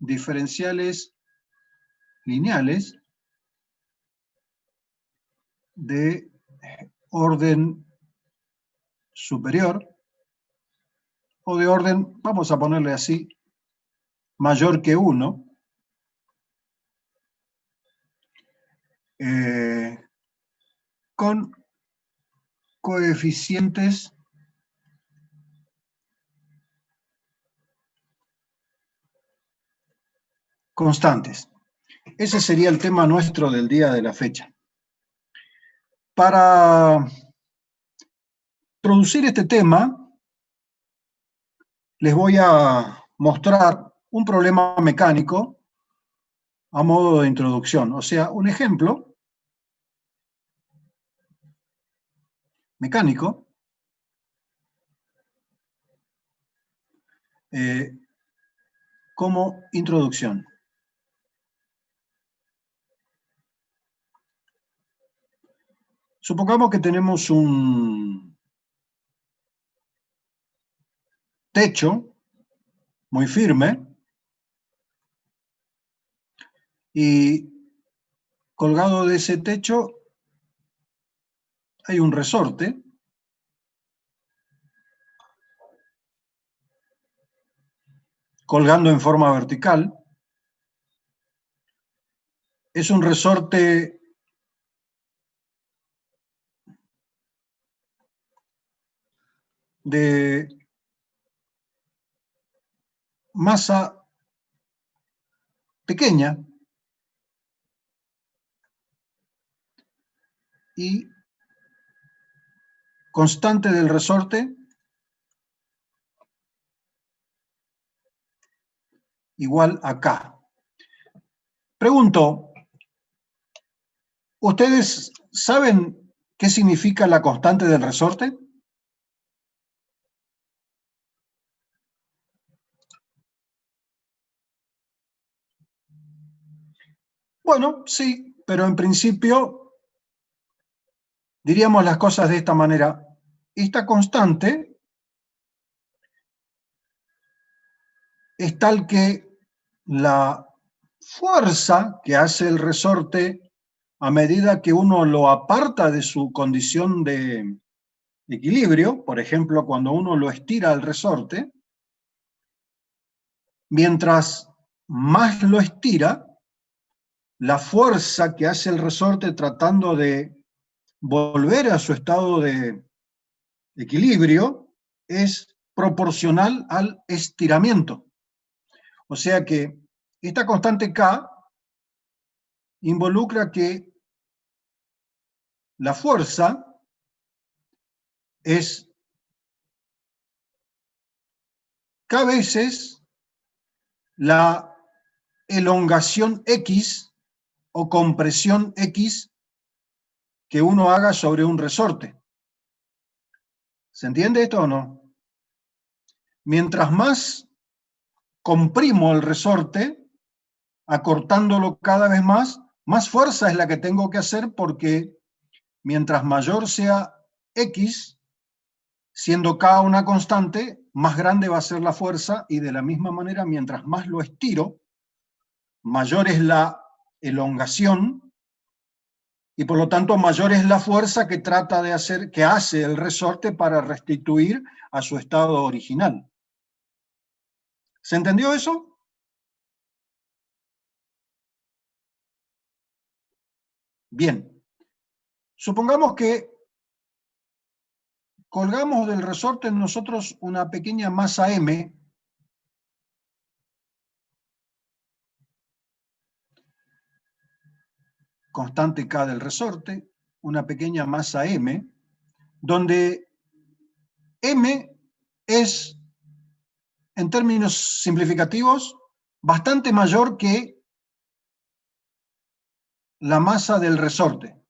diferenciales lineales de orden superior o de orden, vamos a ponerle así, mayor que 1, con coeficientes constantes. Ese sería el tema nuestro del día de la fecha. Para introducir este tema, les voy a mostrar un problema mecánico a modo de introducción. O sea, un ejemplo mecánico como introducción. Supongamos que tenemos un techo muy firme y colgado de ese techo hay un resorte colgando en forma vertical. Es un resorte de masa pequeña y constante del resorte igual a K. Pregunto, ¿ustedes saben qué significa la constante del resorte? Bueno, sí, pero en principio diríamos las cosas de esta manera. Esta constante es tal que la fuerza que hace el resorte a medida que uno lo aparta de su condición de equilibrio, por ejemplo, cuando uno lo estira al resorte, mientras más lo estira, la fuerza que hace el resorte tratando de volver a su estado de equilibrio es proporcional al estiramiento. O sea que esta constante K involucra que la fuerza es K veces la elongación X o compresión X que uno haga sobre un resorte. ¿Se entiende esto o no? Mientras más comprimo el resorte, acortándolo cada vez más fuerza es la que tengo que hacer porque mientras mayor sea X, siendo K una constante, más grande va a ser la fuerza y de la misma manera, mientras más lo estiro, mayor es la elongación y por lo tanto mayor es la fuerza que trata de hacer, que hace el resorte para restituir a su estado original. ¿Se entendió eso? Bien. Supongamos que colgamos del resorte en nosotros una pequeña masa M, constante K del resorte, una pequeña masa M, donde M es, en términos simplificativos, bastante mayor que la masa del resorte.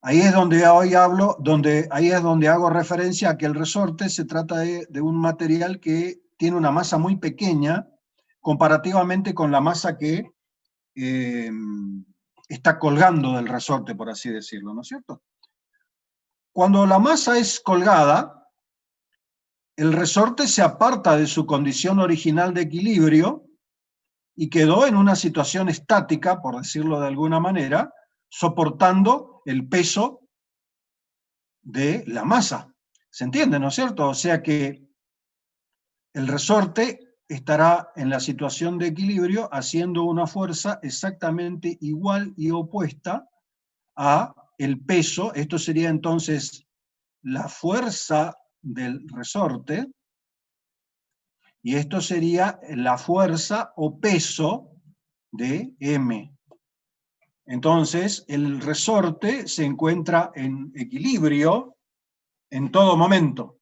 Ahí es donde hoy hablo, ahí es donde hago referencia a que el resorte se trata de un material que tiene una masa muy pequeña comparativamente con la masa que está colgando del resorte, por así decirlo, ¿no es cierto? Cuando la masa es colgada, el resorte se aparta de su condición original de equilibrio y quedó en una situación estática, por decirlo de alguna manera, soportando el peso de la masa. ¿Se entiende, no es cierto? O sea que el resorte estará en la situación de equilibrio haciendo una fuerza exactamente igual y opuesta a el peso. Esto sería entonces la fuerza del resorte, y esto sería la fuerza o peso de M. Entonces, el resorte se encuentra en equilibrio en todo momento.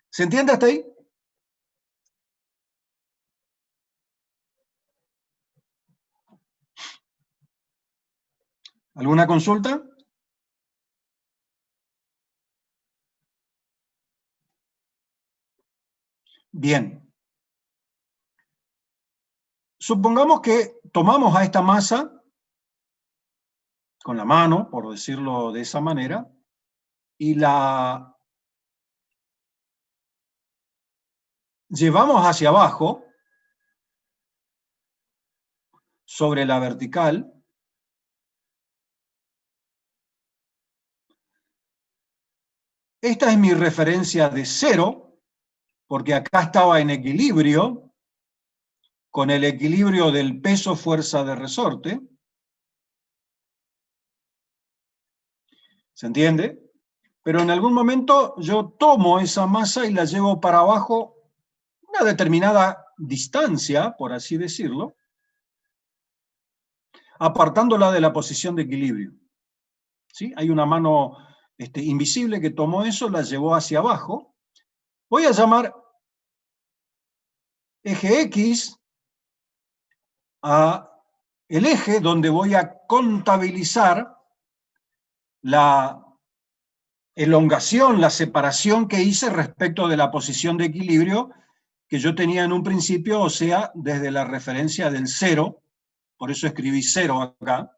¿Se entiende hasta ahí? ¿Alguna consulta? Bien. Supongamos que tomamos a esta masa con la mano, por decirlo de esa manera, y la llevamos hacia abajo, sobre la vertical. Esta es mi referencia de 0, porque acá estaba en equilibrio, con el equilibrio del peso-fuerza de resorte. ¿Se entiende? Pero en algún momento yo tomo esa masa y la llevo para abajo una determinada distancia, por así decirlo, apartándola de la posición de equilibrio. ¿Sí? Hay una mano invisible que tomó eso, la llevó hacia abajo. Voy a llamar eje X a el eje donde voy a contabilizar la elongación, la separación que hice respecto de la posición de equilibrio que yo tenía en un principio, o sea, desde la referencia del 0, por eso escribí 0 acá.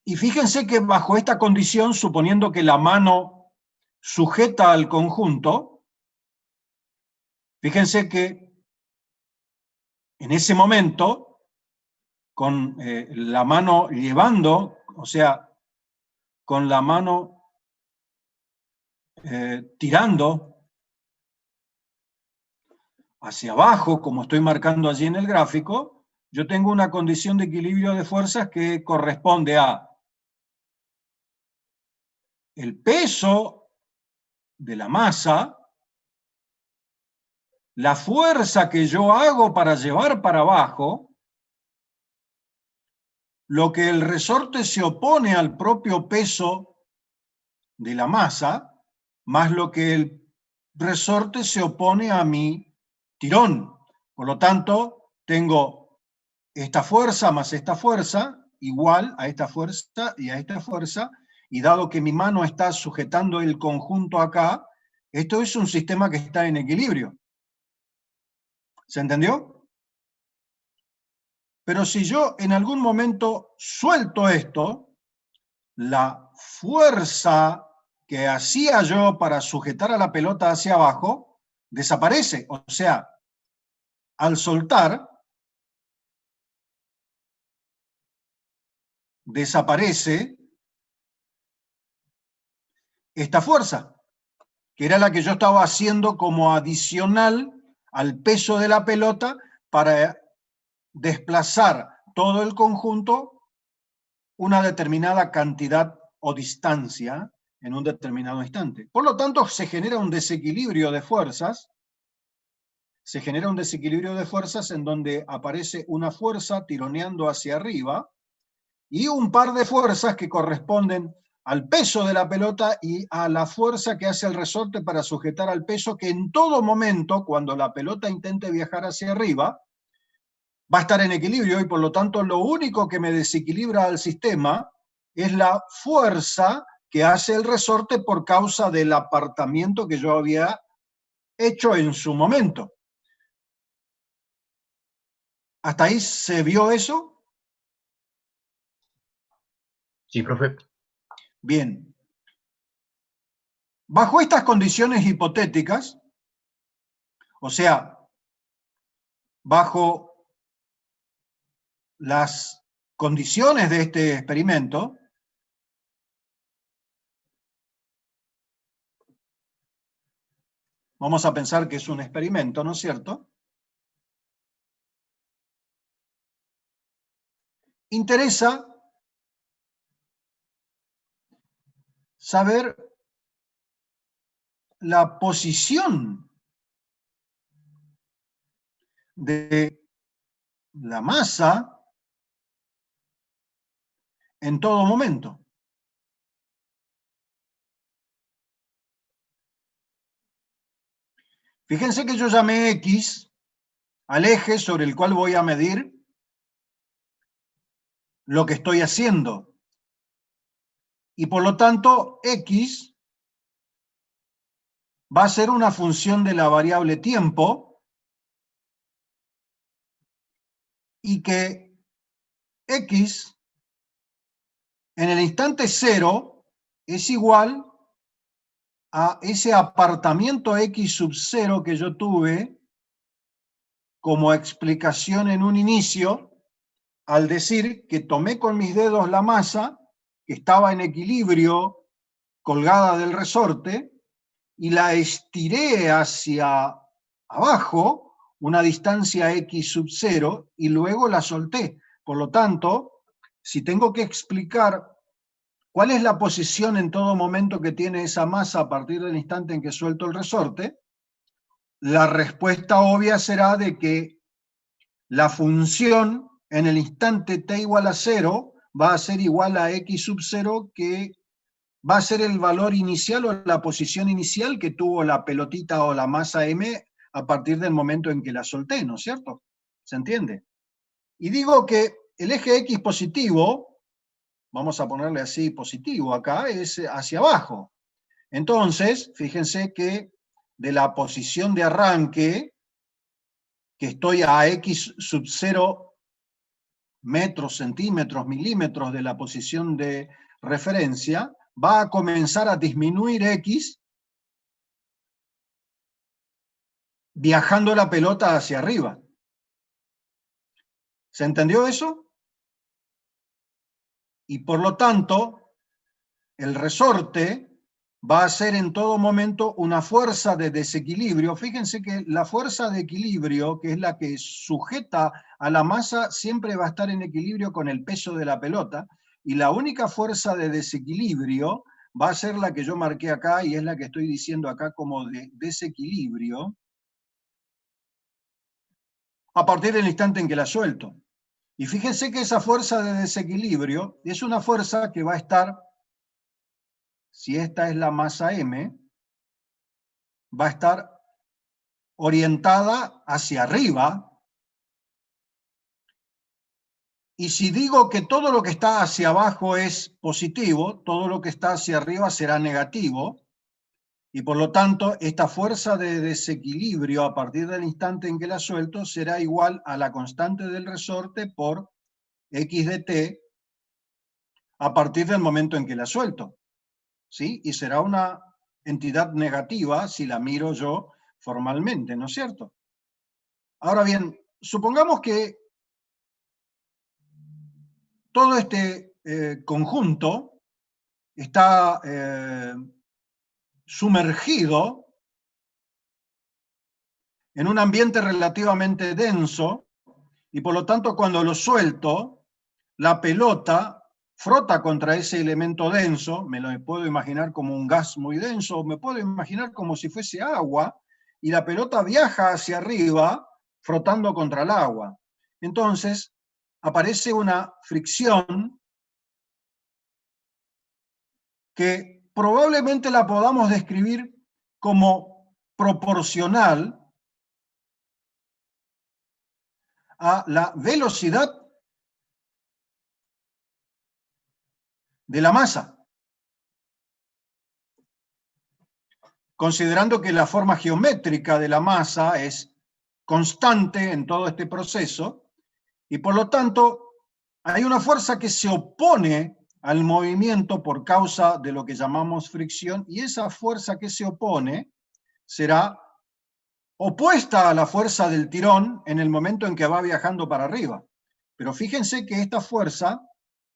Y fíjense que bajo esta condición, suponiendo que la mano sujeta al conjunto, fíjense que en ese momento, con la mano llevando, o sea, con la mano tirando hacia abajo, como estoy marcando allí en el gráfico, yo tengo una condición de equilibrio de fuerzas que corresponde a el peso de la masa, la fuerza que yo hago para llevar para abajo, lo que el resorte se opone al propio peso de la masa, más lo que el resorte se opone a mi tirón. Por lo tanto, tengo esta fuerza más esta fuerza, igual a esta fuerza y a esta fuerza, y dado que mi mano está sujetando el conjunto acá, esto es un sistema que está en equilibrio. ¿Se entendió? Pero si yo en algún momento suelto esto, la fuerza que hacía yo para sujetar a la pelota hacia abajo desaparece. O sea, al soltar, desaparece esta fuerza, que era la que yo estaba haciendo como adicional al peso de la pelota para desplazar todo el conjunto una determinada cantidad o distancia en un determinado instante. Por lo tanto, se genera un desequilibrio de fuerzas, en donde aparece una fuerza tironeando hacia arriba y un par de fuerzas que corresponden al peso de la pelota y a la fuerza que hace el resorte para sujetar al peso, que en todo momento, cuando la pelota intente viajar hacia arriba, va a estar en equilibrio, y por lo tanto lo único que me desequilibra al sistema es la fuerza que hace el resorte por causa del apartamiento que yo había hecho en su momento. ¿Hasta ahí se vio eso? Sí, profe. Bien. Bajo estas condiciones hipotéticas, o sea, bajo las condiciones de este experimento, vamos a pensar que es un experimento, ¿no es cierto? Interesa saber la posición de la masa en todo momento. Fíjense que yo llamé X al eje sobre el cual voy a medir lo que estoy haciendo. Y por lo tanto, X va a ser una función de la variable tiempo y que X en el instante 0 es igual a ese apartamiento X sub 0 que yo tuve como explicación en un inicio, al decir que tomé con mis dedos la masa, que estaba en equilibrio, colgada del resorte, y la estiré hacia abajo, una distancia X sub 0, y luego la solté. Por lo tanto, si tengo que explicar cuál es la posición en todo momento que tiene esa masa a partir del instante en que suelto el resorte, la respuesta obvia será de que la función en el instante t igual a 0 va a ser igual a x sub 0, que va a ser el valor inicial o la posición inicial que tuvo la pelotita o la masa m a partir del momento en que la solté, ¿no es cierto? ¿Se entiende? Y digo que el eje x positivo, vamos a ponerle así positivo acá, es hacia abajo. Entonces, fíjense que de la posición de arranque, que estoy a x sub 0 metros, centímetros, milímetros de la posición de referencia, va a comenzar a disminuir X viajando la pelota hacia arriba. ¿Se entendió eso? Y por lo tanto, el resorte va a ser en todo momento una fuerza de desequilibrio. Fíjense que la fuerza de equilibrio, que es la que sujeta a la masa, siempre va a estar en equilibrio con el peso de la pelota, y la única fuerza de desequilibrio va a ser la que yo marqué acá, y es la que estoy diciendo acá como de desequilibrio, a partir del instante en que la suelto. Y fíjense que esa fuerza de desequilibrio es una fuerza que va a estar, si esta es la masa M, va a estar orientada hacia arriba. Y si digo que todo lo que está hacia abajo es positivo, todo lo que está hacia arriba será negativo, y por lo tanto esta fuerza de desequilibrio a partir del instante en que la suelto será igual a la constante del resorte por x de t a partir del momento en que la suelto, ¿sí? Y será una entidad negativa si la miro yo formalmente, ¿no es cierto? Ahora bien, supongamos que todo este conjunto está sumergido en un ambiente relativamente denso, y por lo tanto cuando lo suelto, la pelota frota contra ese elemento denso, me lo puedo imaginar como un gas muy denso, o me puedo imaginar como si fuese agua, y la pelota viaja hacia arriba frotando contra el agua. Entonces aparece una fricción que probablemente la podamos describir como proporcional a la velocidad de la masa, considerando que la forma geométrica de la masa es constante en todo este proceso, y por lo tanto hay una fuerza que se opone al movimiento por causa de lo que llamamos fricción, y esa fuerza que se opone será opuesta a la fuerza del tirón en el momento en que va viajando para arriba. Pero fíjense que esta fuerza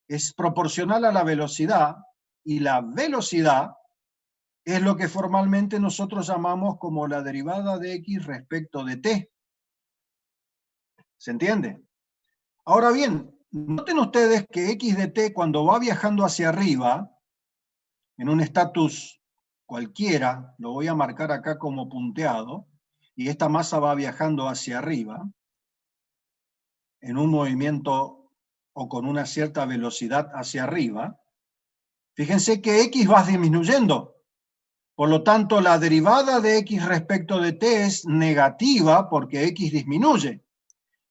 es proporcional a la velocidad, y la velocidad es lo que formalmente nosotros llamamos como la derivada de x respecto de t. ¿Se entiende? Ahora bien, noten ustedes que x de t, cuando va viajando hacia arriba, en un estatus cualquiera, lo voy a marcar acá como punteado, y esta masa va viajando hacia arriba, en un movimiento o con una cierta velocidad hacia arriba, fíjense que x va disminuyendo. Por lo tanto, la derivada de x respecto de t es negativa porque x disminuye.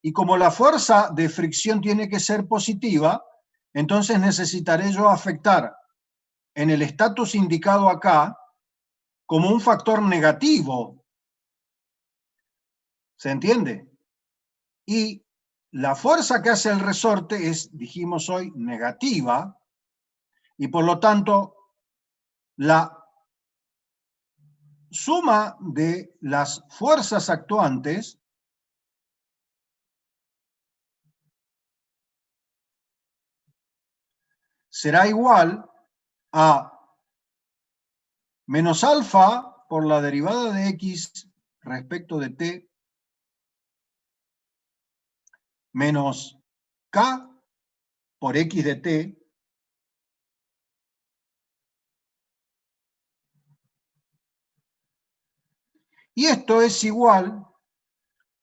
Y como la fuerza de fricción tiene que ser positiva, entonces necesitaré yo afectar en el estatus indicado acá como un factor negativo. ¿Se entiende? Y la fuerza que hace el resorte es, dijimos hoy, negativa, y por lo tanto la suma de las fuerzas actuantes será igual a menos alfa por la derivada de x respecto de t menos k por x de t y esto es igual,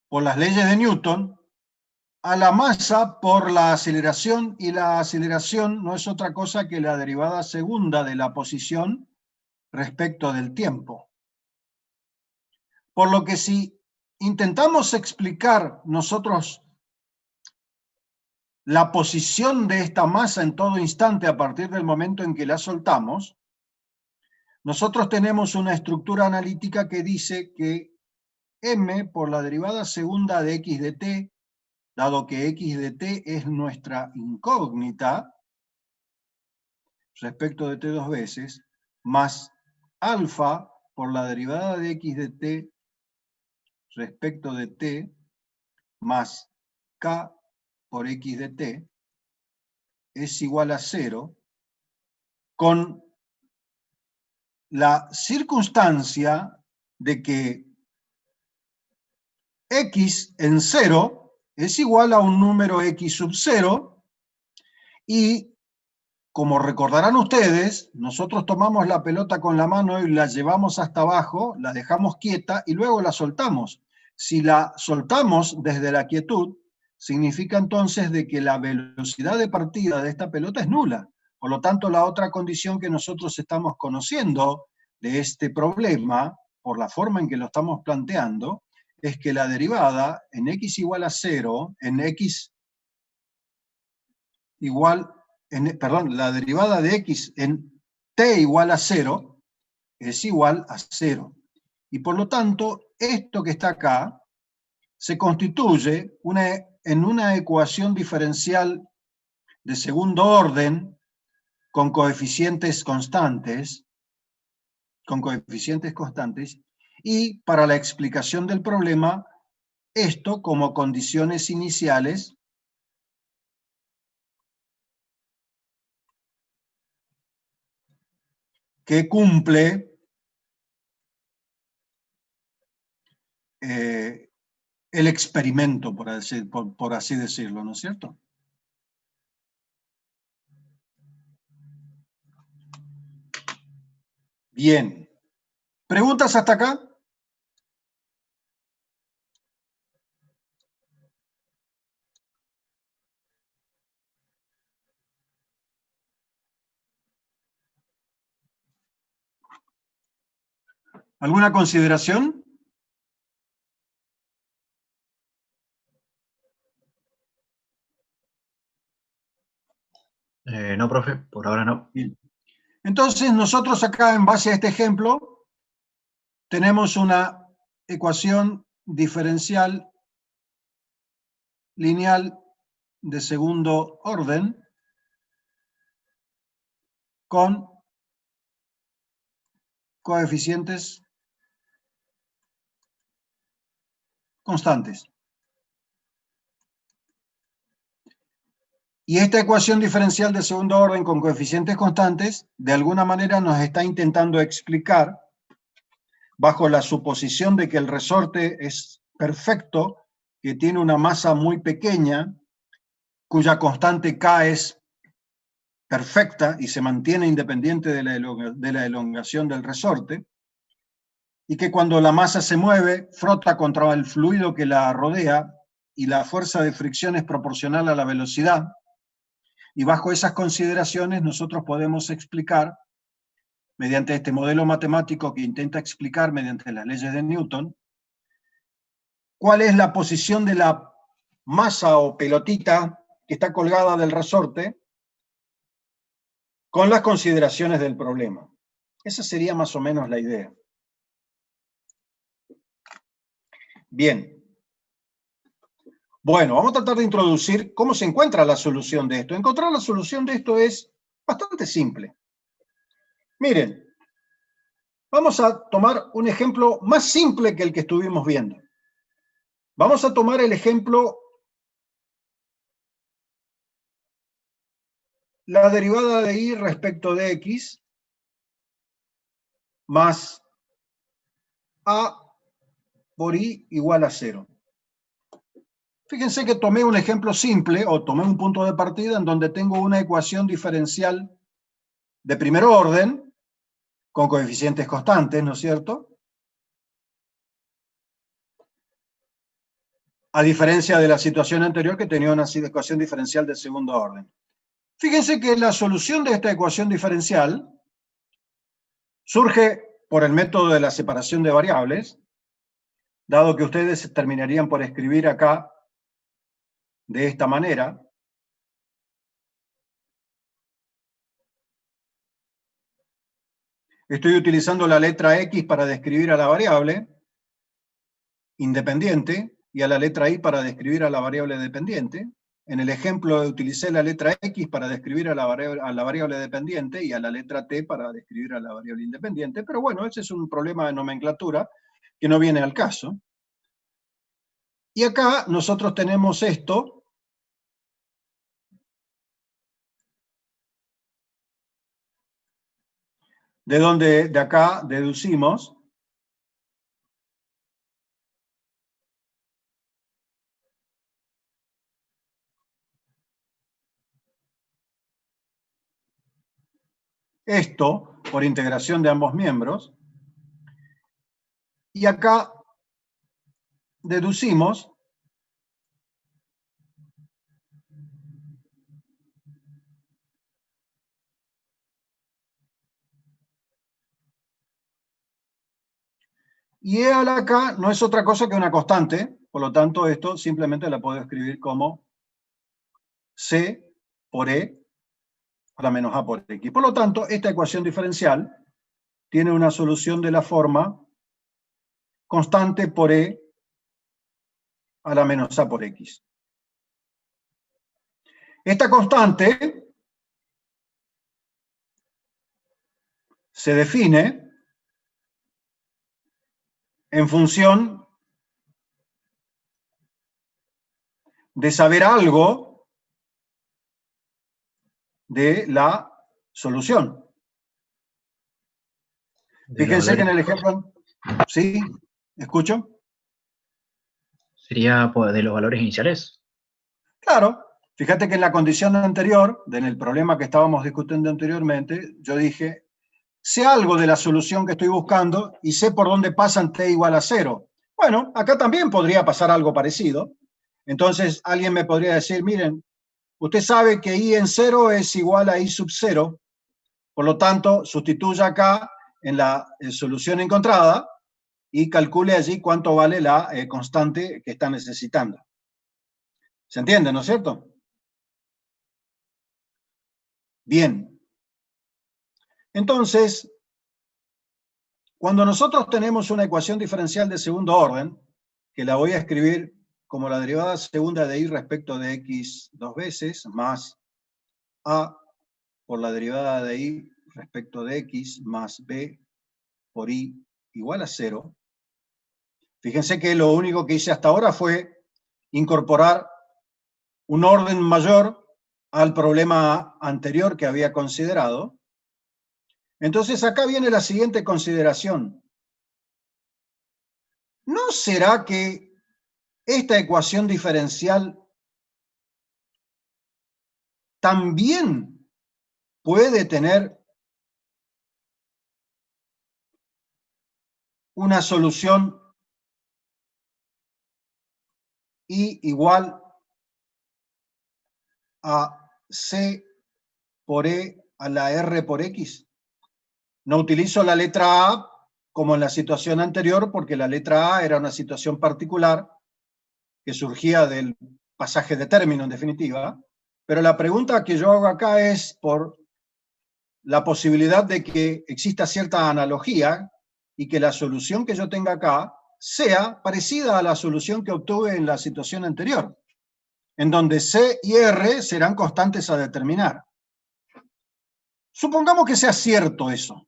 por las leyes de Newton, a la masa por la aceleración, y la aceleración no es otra cosa que la derivada segunda de la posición respecto del tiempo. Por lo que si intentamos explicar nosotros la posición de esta masa en todo instante a partir del momento en que la soltamos, nosotros tenemos una estructura analítica que dice que m por la derivada segunda de x de t, dado que x de t es nuestra incógnita respecto de t dos veces, más alfa por la derivada de x de t respecto de t, más k por x de t, es igual a 0, con la circunstancia de que x en 0 es igual a un número x sub 0, y como recordarán ustedes, nosotros tomamos la pelota con la mano y la llevamos hasta abajo, la dejamos quieta y luego la soltamos. Si la soltamos desde la quietud, significa entonces de que la velocidad de partida de esta pelota es nula. Por lo tanto, la otra condición que nosotros estamos conociendo de este problema, por la forma en que lo estamos planteando, es que la derivada en x igual a 0, en x igual, la derivada de x en t igual a 0 es igual a 0. Y por lo tanto, esto que está acá se constituye en una ecuación diferencial de segundo orden con coeficientes constantes, y para la explicación del problema, esto como condiciones iniciales que cumple el experimento, por así decirlo, ¿no es cierto? Bien. ¿Preguntas hasta acá? ¿Alguna consideración? No, profe, por ahora no. Bien. Entonces, nosotros acá, en base a este ejemplo, tenemos una ecuación diferencial lineal de segundo orden con coeficientes constantes. Y esta ecuación diferencial de segundo orden con coeficientes constantes, de alguna manera nos está intentando explicar, bajo la suposición de que el resorte es perfecto, que tiene una masa muy pequeña, cuya constante K es perfecta y se mantiene independiente de la elongación del resorte, y que cuando la masa se mueve, frota contra el fluido que la rodea y la fuerza de fricción es proporcional a la velocidad. Y bajo esas consideraciones nosotros podemos explicar, mediante este modelo matemático que intenta explicar mediante las leyes de Newton, cuál es la posición de la masa o pelotita que está colgada del resorte con las consideraciones del problema. Esa sería más o menos la idea. Bien. Bueno, vamos a tratar de introducir cómo se encuentra la solución de esto. Encontrar la solución de esto es bastante simple. Miren, vamos a tomar un ejemplo más simple que el que estuvimos viendo. Vamos a tomar el ejemplo, la derivada de y respecto de x más a por y igual a 0. Fíjense que tomé un ejemplo simple, o tomé un punto de partida en donde tengo una ecuación diferencial de primer orden, con coeficientes constantes, ¿no es cierto? A diferencia de la situación anterior que tenía una ecuación diferencial de segundo orden. Fíjense que la solución de esta ecuación diferencial surge por el método de la separación de variables, dado que ustedes terminarían por escribir acá de esta manera. Estoy utilizando la letra X para describir a la variable independiente y a la letra Y para describir a la variable dependiente. En el ejemplo utilicé la letra X para describir a la variable dependiente y a la letra T para describir a la variable independiente, pero bueno, ese es un problema de nomenclatura que no viene al caso. Y acá nosotros tenemos esto, de donde de acá deducimos esto por integración de ambos miembros, y acá deducimos y E a la K no es otra cosa que una constante, por lo tanto esto simplemente la puedo escribir como C por E a la menos A por X. Por lo tanto, esta ecuación diferencial tiene una solución de la forma constante por E a la menos A por X. Esta constante se define en función de saber algo de la solución. Fíjense que en el ejemplo... ¿Sí? ¿Escucho? ¿Sería de los valores iniciales? Claro. Fíjate que en la condición anterior, en el problema que estábamos discutiendo anteriormente, yo dije, sé algo de la solución que estoy buscando y sé por dónde pasan t igual a 0. Bueno, acá también podría pasar algo parecido. Entonces alguien me podría decir, miren, usted sabe que i en 0 es igual a i sub 0, por lo tanto, sustituya acá en la solución encontrada y calcule allí cuánto vale la constante que está necesitando. ¿Se entiende, no es cierto? Bien. Entonces, cuando nosotros tenemos una ecuación diferencial de segundo orden, que la voy a escribir como la derivada segunda de y respecto de x dos veces, más a por la derivada de y respecto de x más b por i igual a 0. Fíjense que lo único que hice hasta ahora fue incorporar un orden mayor al problema anterior que había considerado. Entonces acá viene la siguiente consideración. ¿No será que esta ecuación diferencial también puede tener una solución I igual a C por E a la R por X? No utilizo la letra A como en la situación anterior, porque la letra A era una situación particular que surgía del pasaje de término, en definitiva. Pero la pregunta que yo hago acá es por la posibilidad de que exista cierta analogía y que la solución que yo tenga acá sea parecida a la solución que obtuve en la situación anterior, en donde C y R serán constantes a determinar. Supongamos que sea cierto eso.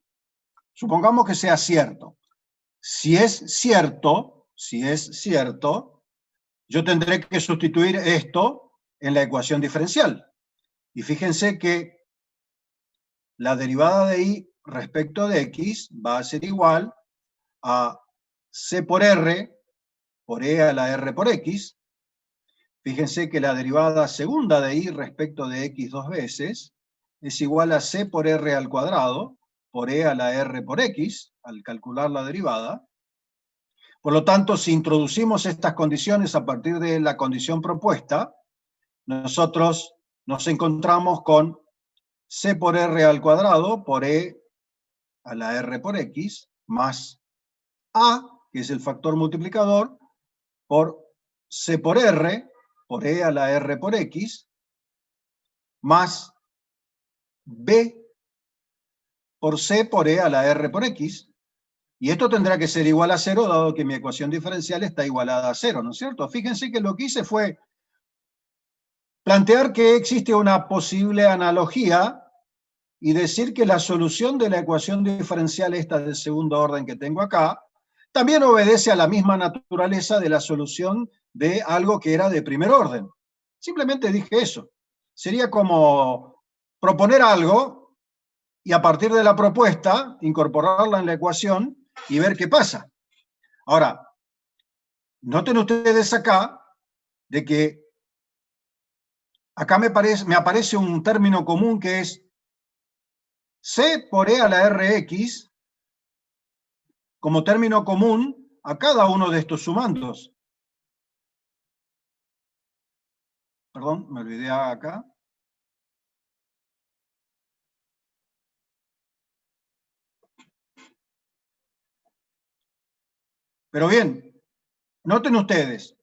Supongamos que sea cierto. Si es cierto, yo tendré que sustituir esto en la ecuación diferencial. Y fíjense que la derivada de y respecto de x va a ser igual a c por r por e a la r por x. Fíjense que la derivada segunda de y respecto de x dos veces es igual a c por r al cuadrado por e a la r por x, al calcular la derivada. Por lo tanto, si introducimos estas condiciones a partir de la condición propuesta, nosotros nos encontramos con c por r al cuadrado por e a la r por x, más a, que es el factor multiplicador, por c por r por e a la r por x, más b por c por e a la r por x. Y esto tendrá que ser igual a 0, dado que mi ecuación diferencial está igualada a 0, ¿no es cierto? Fíjense que lo que hice fue plantear que existe una posible analogía y decir que la solución de la ecuación diferencial esta del segundo orden que tengo acá también obedece a la misma naturaleza de la solución de algo que era de primer orden. Simplemente dije eso. Sería como proponer algo y a partir de la propuesta incorporarla en la ecuación y ver qué pasa. Ahora, noten ustedes acá de que acá me aparece un término común que es C por E a la Rx como término común a cada uno de estos sumandos. Perdón, me olvidé acá. Pero bien, noten ustedes,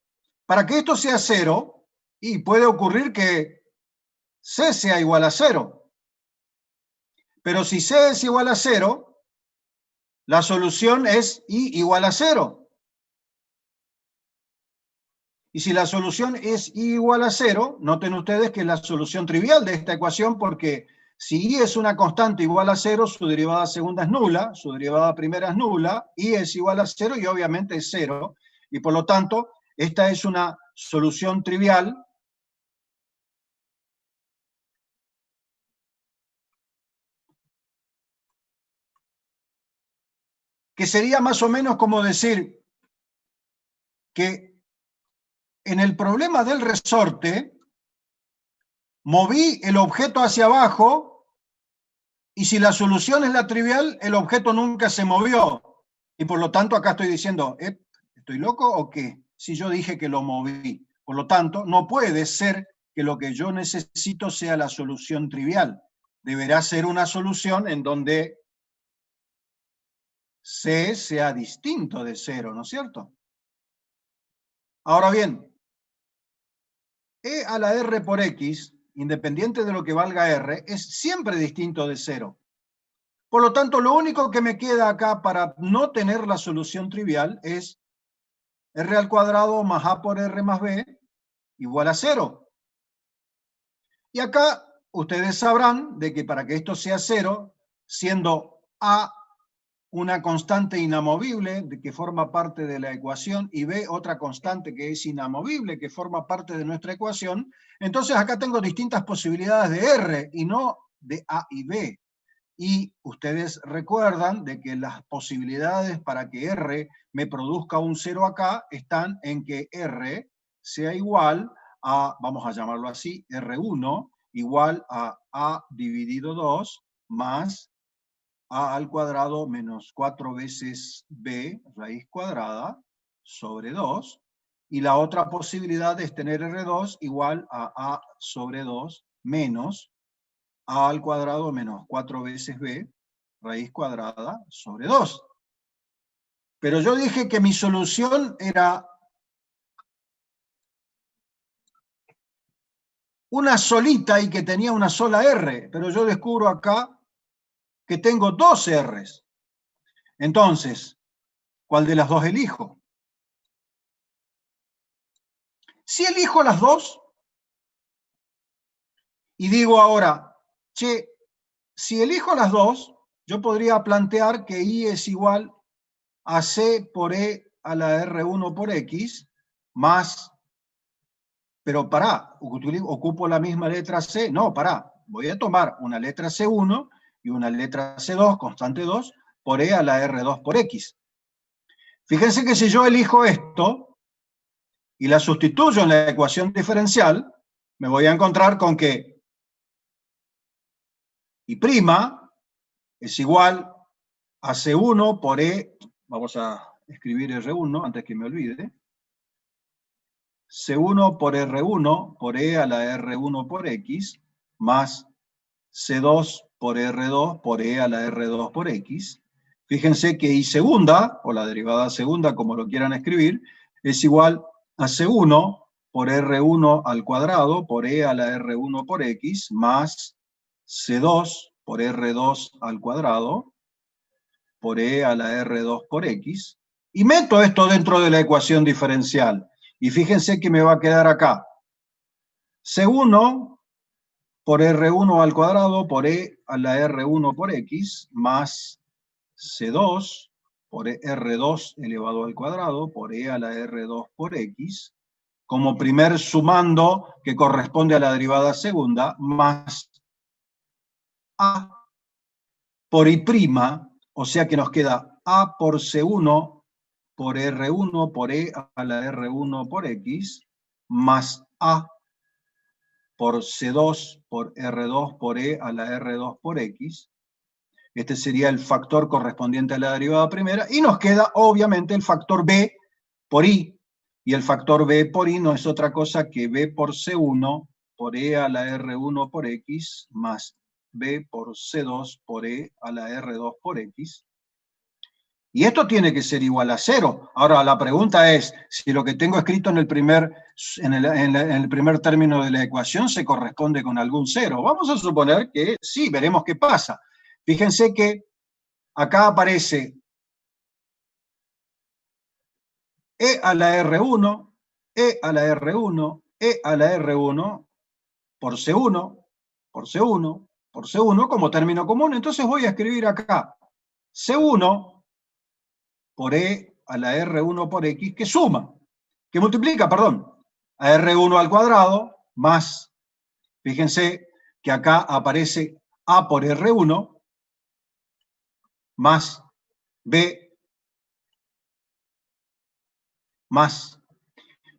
para que esto sea 0, y puede ocurrir que C sea igual a 0. Pero si C es igual a 0, la solución es I igual a 0. Y si la solución es I igual a 0, noten ustedes que es la solución trivial de esta ecuación, porque si I es una constante igual a 0, su derivada segunda es nula, su derivada primera es nula, I es igual a 0 y obviamente es 0. Y por lo tanto, esta es una solución trivial que sería más o menos como decir que en el problema del resorte moví el objeto hacia abajo y si la solución es la trivial, el objeto nunca se movió. Y por lo tanto acá estoy diciendo, ¿estoy loco o qué? Si yo dije que lo moví. Por lo tanto, no puede ser que lo que yo necesito sea la solución trivial. Deberá ser una solución en donde C sea distinto de 0, ¿no es cierto? Ahora bien, E a la R por X, independiente de lo que valga R, es siempre distinto de 0. Por lo tanto, lo único que me queda acá para no tener la solución trivial es R al cuadrado más A por R más B igual a 0. Y acá ustedes sabrán de que para que esto sea 0, siendo A una constante inamovible que forma parte de la ecuación y B otra constante que es inamovible que forma parte de nuestra ecuación, entonces acá tengo distintas posibilidades de R y no de A y B. Y ustedes recuerdan de que las posibilidades para que R me produzca un 0 acá están en que R sea igual a, vamos a llamarlo así, R1 igual a A dividido 2 más A al cuadrado menos 4 veces B raíz cuadrada sobre 2. Y la otra posibilidad es tener R2 igual a A sobre 2 menos A al cuadrado menos 4 veces B raíz cuadrada sobre 2. Pero yo dije que mi solución era una solita y que tenía una sola R, pero yo descubro acá que tengo dos R's. Entonces, ¿cuál de las dos elijo? Si elijo las dos y digo ahora, che, si elijo las dos, yo podría plantear que I es igual a C por E a la R1 por X más, pero pará, ocupo la misma letra C, no, pará, voy a tomar una letra C1 y una letra C2, constante 2, por E a la R2 por X. Fíjense que si yo elijo esto y la sustituyo en la ecuación diferencial, me voy a encontrar con que I' es igual a C1 por E, vamos a escribir R1 antes que me olvide, C1 por R1 por E a la R1 por X más C2 por R2 por E a la R2 por X. Fíjense que I segunda, o la derivada segunda, como lo quieran escribir, es igual a C1 por R1 al cuadrado por E a la R1 por X más C2 por R2 al cuadrado por E a la R2 por X. Y meto esto dentro de la ecuación diferencial. Y fíjense que me va a quedar acá. C1 por R1 al cuadrado por E a la R1 por X más C2 por R2 elevado al cuadrado por E a la R2 por X, como primer sumando que corresponde a la derivada segunda, más A por I', o sea que nos queda A por C1 por R1 por E a la R1 por X, más A por C2 por R2 por E a la R2 por X. Este sería el factor correspondiente a la derivada primera. Y nos queda, obviamente, el factor B por I. Y el factor B por I no es otra cosa que B por C1 por E a la R1 por X más B por C2 por E a la R2 por X. Y esto tiene que ser igual a 0. Ahora, la pregunta es, si lo que tengo escrito en el primer término de la ecuación se corresponde con algún 0. Vamos a suponer que sí, veremos qué pasa. Fíjense que acá aparece E a la R1, E a la R1, E a la R1 por C1, por C1, por C1 como término común. Entonces voy a escribir acá C1 por E a la R1 por X, que suma, que multiplica, perdón, a R1 al cuadrado más, fíjense que acá aparece A por R1 más B más,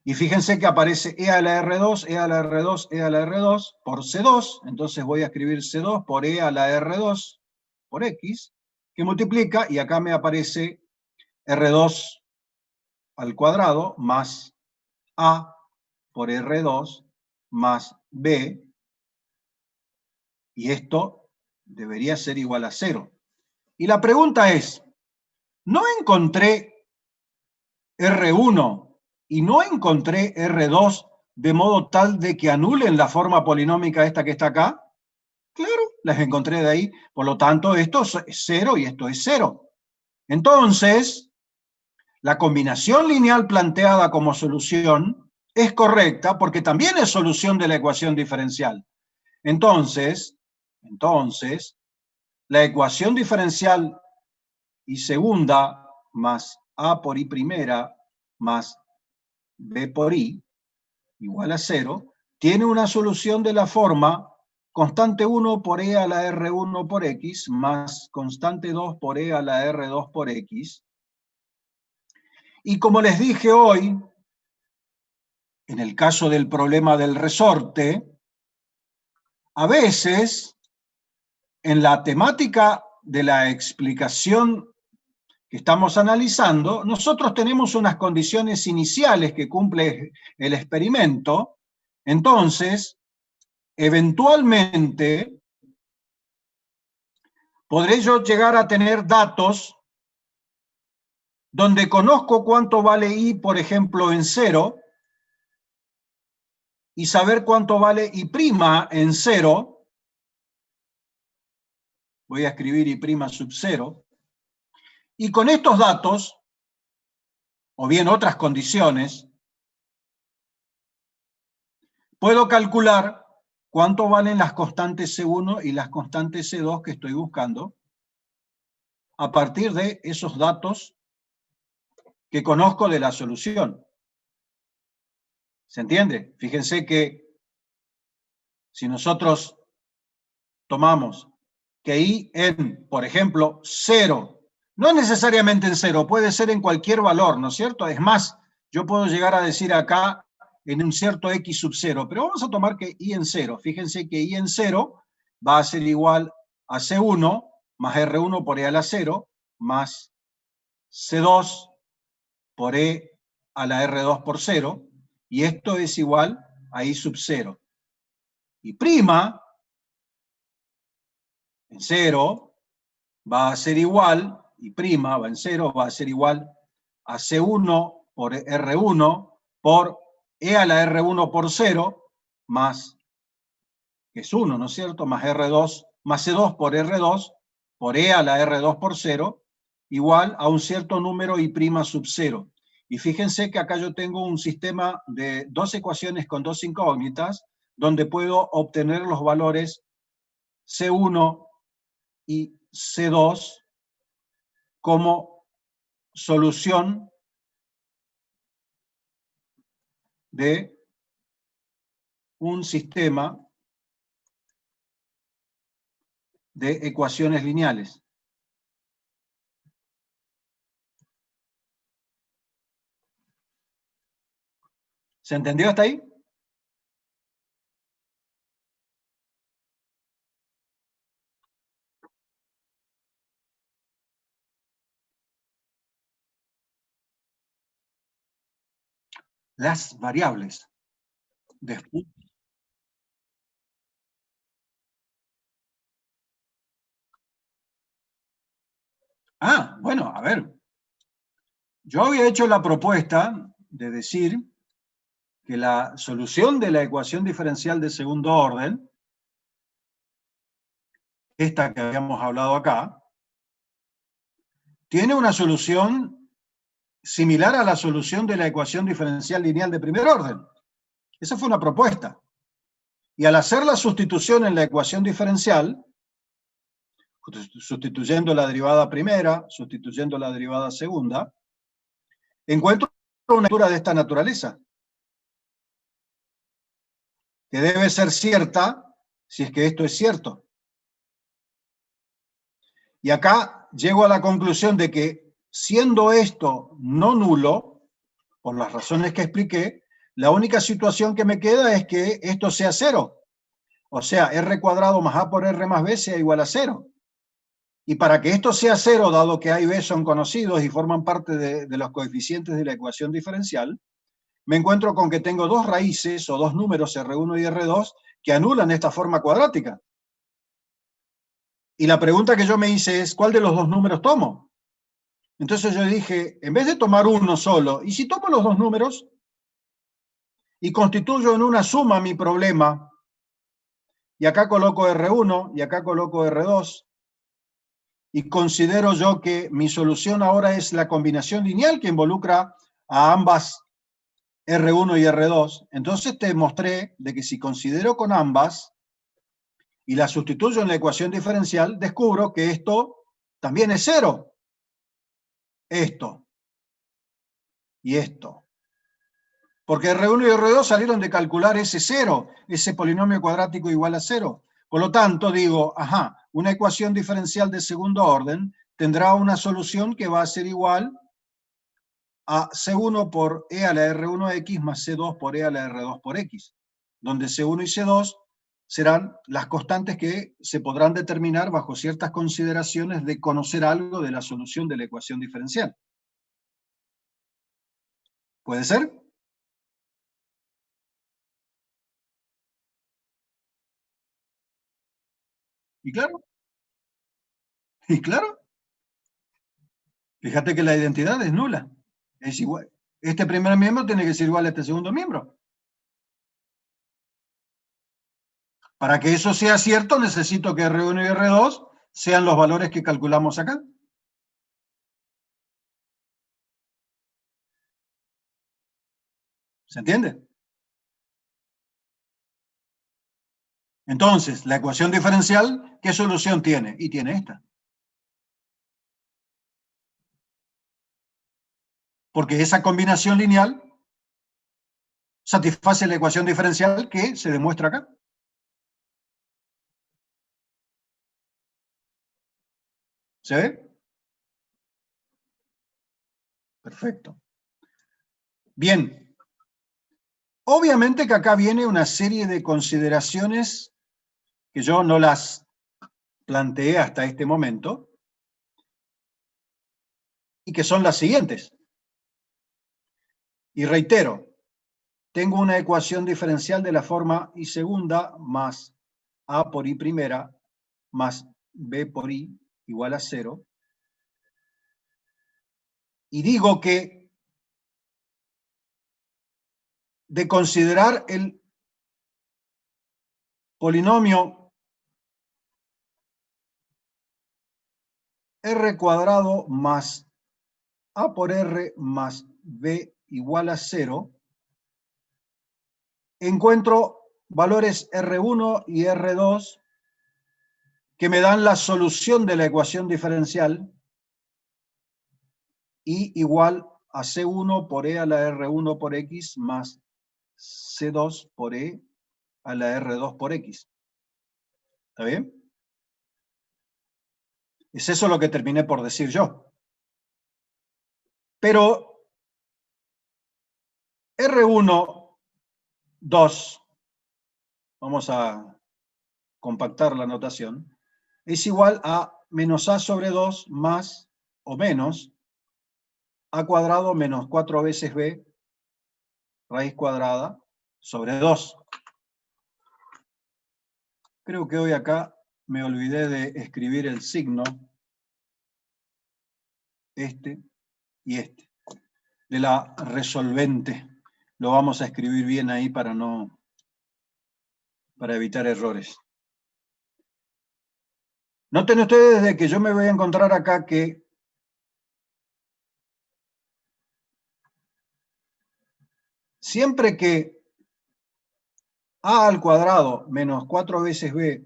y fíjense que aparece E a la R2, E a la R2, E a la R2 por C2, entonces voy a escribir C2 por E a la R2 por X, que multiplica, y acá me aparece R2 al cuadrado más A por R2 más B, y esto debería ser igual a 0. Y la pregunta es, ¿no encontré R1 y no encontré R2 de modo tal de que anulen la forma polinómica esta que está acá? Claro, las encontré de ahí. Por lo tanto, esto es 0 y esto es 0. Entonces, la combinación lineal planteada como solución es correcta porque también es solución de la ecuación diferencial. Entonces, la ecuación diferencial y segunda más A por I primera más B por I igual a 0, tiene una solución de la forma constante 1 por E a la R1 por X más constante 2 por E a la R2 por X. Y como les dije hoy, en el caso del problema del resorte, a veces en la temática de la explicación que estamos analizando, nosotros tenemos unas condiciones iniciales que cumple el experimento. Entonces, eventualmente, podré yo llegar a tener datos donde conozco cuánto vale I, por ejemplo, en 0, y saber cuánto vale I' en 0. Voy a escribir I' sub 0. Y con estos datos, o bien otras condiciones, puedo calcular cuánto valen las constantes C1 y las constantes C2 que estoy buscando a partir de esos datos que conozco de la solución. ¿Se entiende? Fíjense que si nosotros tomamos que I en, por ejemplo, 0, no necesariamente en 0, puede ser en cualquier valor, ¿no es cierto? Es más, yo puedo llegar a decir acá en un cierto X sub 0, pero vamos a tomar que I en 0. Fíjense que I en 0 va a ser igual a C1 más R1 por E a la 0 más C2 por E a la R2 por 0, y esto es igual a I sub 0. Y prima en 0 va a ser igual, y prima va en 0, va a ser igual a C1 por R1 por E a la R1 por 0 más, que es 1, ¿no es cierto? Más R2, más C2 por R2 por E a la R2 por 0 igual a un cierto número I' sub 0. Y fíjense que acá yo tengo un sistema de dos ecuaciones con dos incógnitas donde puedo obtener los valores C1 y C2 como solución de un sistema de ecuaciones lineales. ¿Se entendió hasta ahí? Las variables. Después. Bueno, a ver. Yo había hecho la propuesta de decir que la solución de la ecuación diferencial de segundo orden, esta que habíamos hablado acá, tiene una solución similar a la solución de la ecuación diferencial lineal de primer orden. Esa fue una propuesta. Y al hacer la sustitución en la ecuación diferencial, sustituyendo la derivada primera, sustituyendo la derivada segunda, encuentro una estructura de esta naturaleza, que debe ser cierta si es que esto es cierto. Y acá llego a la conclusión de que, siendo esto no nulo, por las razones que expliqué, la única situación que me queda es que esto sea 0. O sea, r cuadrado más a por r más b sea igual a 0. Y para que esto sea 0, dado que a y b son conocidos y forman parte de los coeficientes de la ecuación diferencial, me encuentro con que tengo dos raíces o dos números R1 y R2 que anulan esta forma cuadrática. Y la pregunta que yo me hice es, ¿cuál de los dos números tomo? Entonces yo dije, en vez de tomar uno solo, ¿y si tomo los dos números y constituyo en una suma mi problema? Y acá coloco R1 y acá coloco R2, y considero yo que mi solución ahora es la combinación lineal que involucra a ambas R1 y R2. Entonces te mostré de que si considero con ambas, y la sustituyo en la ecuación diferencial, descubro que esto también es 0. Esto. Y esto. Porque R1 y R2 salieron de calcular ese 0, ese polinomio cuadrático igual a 0. Por lo tanto, digo, una ecuación diferencial de segundo orden tendrá una solución que va a ser igual a C1 por E a la R1X más C2 por E a la R2 por X, donde C1 y C2 serán las constantes que se podrán determinar bajo ciertas consideraciones de conocer algo de la solución de la ecuación diferencial. ¿Puede ser? ¿Y claro? ¿Y claro? Fíjate que la identidad es nula. Es igual. Este primer miembro tiene que ser igual a este segundo miembro. Para que eso sea cierto, necesito que R1 y R2 sean los valores que calculamos acá. ¿Se entiende? Entonces, la ecuación diferencial, ¿qué solución tiene? Y tiene esta. Porque esa combinación lineal satisface la ecuación diferencial que se demuestra acá. ¿Se ve? Perfecto. Bien. Obviamente que acá viene una serie de consideraciones que yo no las planteé hasta este momento y que son las siguientes. Y reitero, tengo una ecuación diferencial de la forma y segunda más a por i primera más b por i igual a 0. Y digo que de considerar el polinomio r cuadrado más a por r más b igual a 0, encuentro valores R1 y R2 que me dan la solución de la ecuación diferencial y igual a C1 por E a la R1 por X más C2 por E a la R2 por X. ¿Está bien? Es eso lo que terminé por decir yo. Pero R1, 2, vamos a compactar la notación, es igual a menos A sobre 2 más o menos A cuadrado menos 4 veces B raíz cuadrada sobre 2. Creo que hoy acá me olvidé de escribir el signo, este y este, de la resolvente. Lo vamos a escribir bien ahí para evitar errores. Noten ustedes de que yo me voy a encontrar acá que siempre que a al cuadrado menos 4 veces b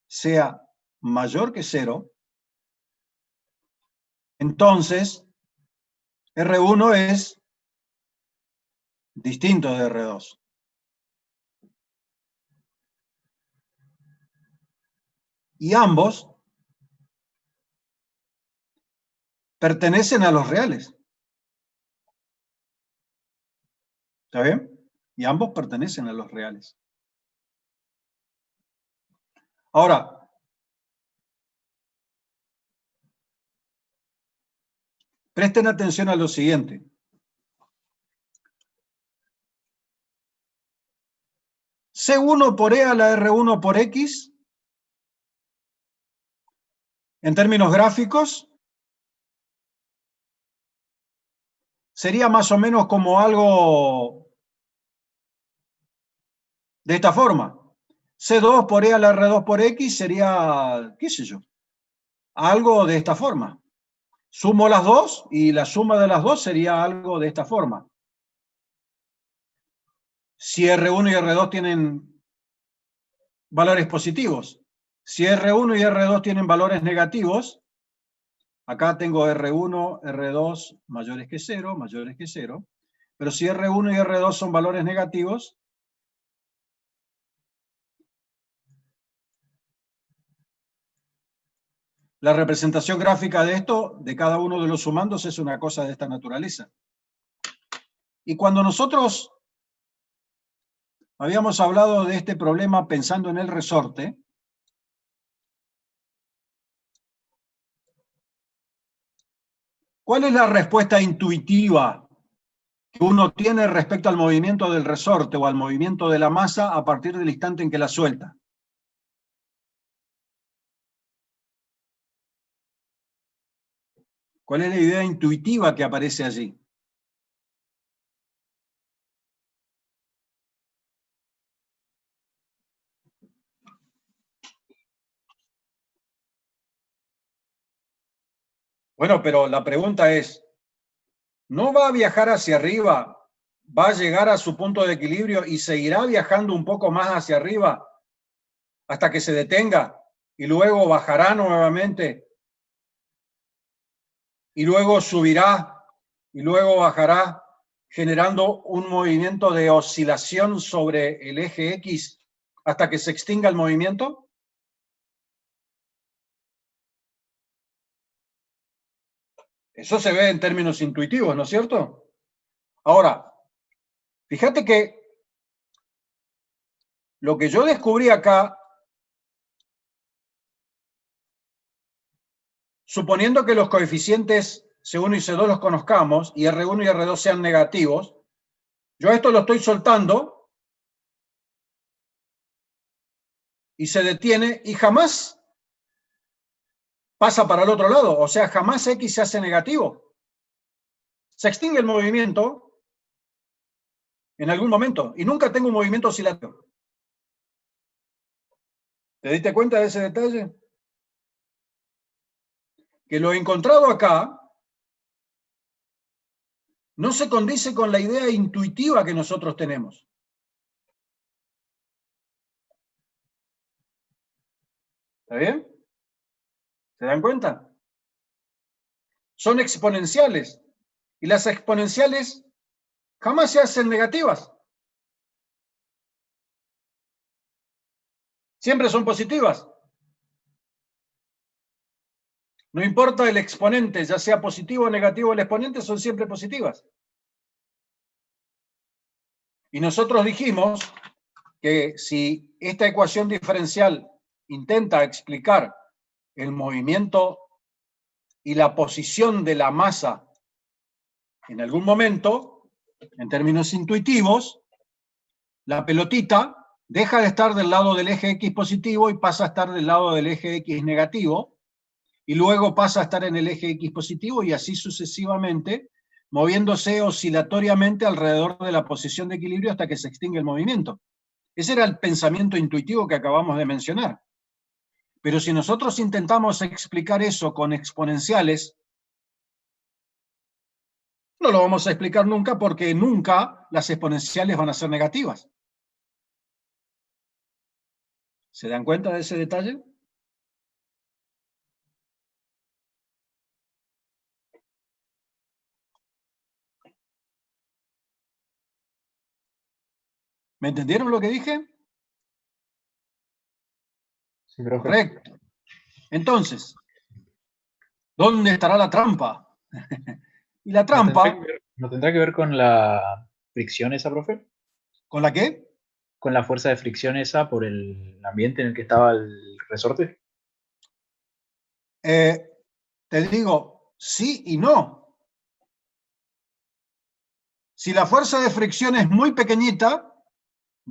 sea mayor que 0, entonces R1 es distinto de R2. Y ambos pertenecen a los reales. ¿Está bien? Y ambos pertenecen a los reales. Ahora, presten atención a lo siguiente. C1 por E a la R1 por X, en términos gráficos, sería más o menos como algo de esta forma. C2 por E a la R2 por X sería, qué sé yo, algo de esta forma. Sumo las dos y la suma de las dos sería algo de esta forma. Si R1 y R2 tienen valores positivos. Si R1 y R2 tienen valores negativos, acá tengo R1, R2 mayores que 0, pero si R1 y R2 son valores negativos, la representación gráfica de esto, de cada uno de los sumandos, es una cosa de esta naturaleza. Y cuando nosotros habíamos hablado de este problema pensando en el resorte, ¿cuál es la respuesta intuitiva que uno tiene respecto al movimiento del resorte o al movimiento de la masa a partir del instante en que la suelta? ¿Cuál es la idea intuitiva que aparece allí? Bueno, pero la pregunta es, ¿no va a viajar hacia arriba? ¿Va a llegar a su punto de equilibrio y seguirá viajando un poco más hacia arriba hasta que se detenga y luego bajará nuevamente y luego subirá y luego bajará, generando un movimiento de oscilación sobre el eje X hasta que se extinga el movimiento? Eso se ve en términos intuitivos, ¿no es cierto? Ahora, fíjate que lo que yo descubrí acá, suponiendo que los coeficientes C1 y C2 los conozcamos y R1 y R2 sean negativos, yo esto lo estoy soltando y se detiene y jamás pasa para el otro lado, o sea, jamás X se hace negativo. Se extingue el movimiento en algún momento y nunca tengo un movimiento oscilatorio. ¿Te diste cuenta de ese detalle? Que lo encontrado acá no se condice con la idea intuitiva que nosotros tenemos. ¿Está bien? ¿Se dan cuenta? Son exponenciales y las exponenciales jamás se hacen negativas. Siempre son positivas. No importa el exponente, ya sea positivo o negativo el exponente, son siempre positivas. Y nosotros dijimos que si esta ecuación diferencial intenta explicar el movimiento y la posición de la masa en algún momento, en términos intuitivos, la pelotita deja de estar del lado del eje X positivo y pasa a estar del lado del eje X negativo, y luego pasa a estar en el eje X positivo y así sucesivamente, moviéndose oscilatoriamente alrededor de la posición de equilibrio hasta que se extingue el movimiento. Ese era el pensamiento intuitivo que acabamos de mencionar. Pero si nosotros intentamos explicar eso con exponenciales, no lo vamos a explicar nunca porque nunca las exponenciales van a ser negativas. ¿Se dan cuenta de ese detalle? ¿Me entendieron lo que dije? Sí, profe. Correcto. Entonces, ¿dónde estará la trampa? Y la trampa... ¿No tendrá que ver con la fricción esa, profe? ¿Con la qué? ¿Con la fuerza de fricción esa por el ambiente en el que estaba el resorte? Te digo, sí y no. Si la fuerza de fricción es muy pequeñita,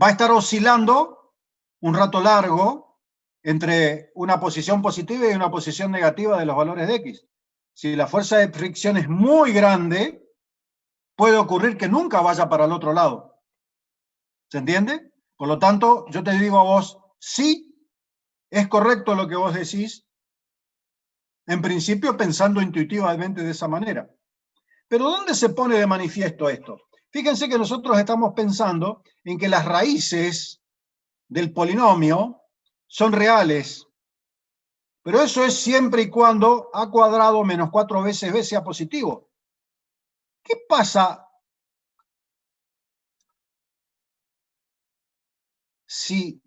va a estar oscilando un rato largo entre una posición positiva y una posición negativa de los valores de X. Si la fuerza de fricción es muy grande, puede ocurrir que nunca vaya para el otro lado. ¿Se entiende? Por lo tanto, yo te digo a vos, sí, es correcto lo que vos decís, en principio pensando intuitivamente de esa manera. Pero ¿dónde se pone de manifiesto esto? Fíjense que nosotros estamos pensando en que las raíces del polinomio son reales Pero eso es siempre y cuando a cuadrado menos 4 veces b sea positivo. ¿Qué pasa si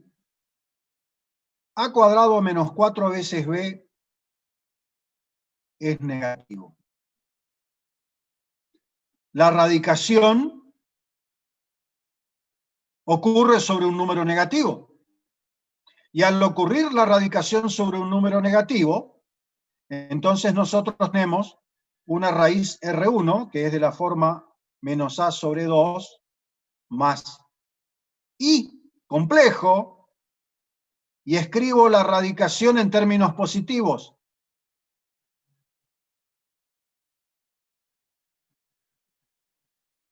a cuadrado menos 4 veces b es negativo? La radicación ocurre sobre un número negativo. Y al ocurrir la radicación sobre un número negativo, entonces nosotros tenemos una raíz R1, que es de la forma menos a sobre 2 más i complejo, y escribo la radicación en términos positivos.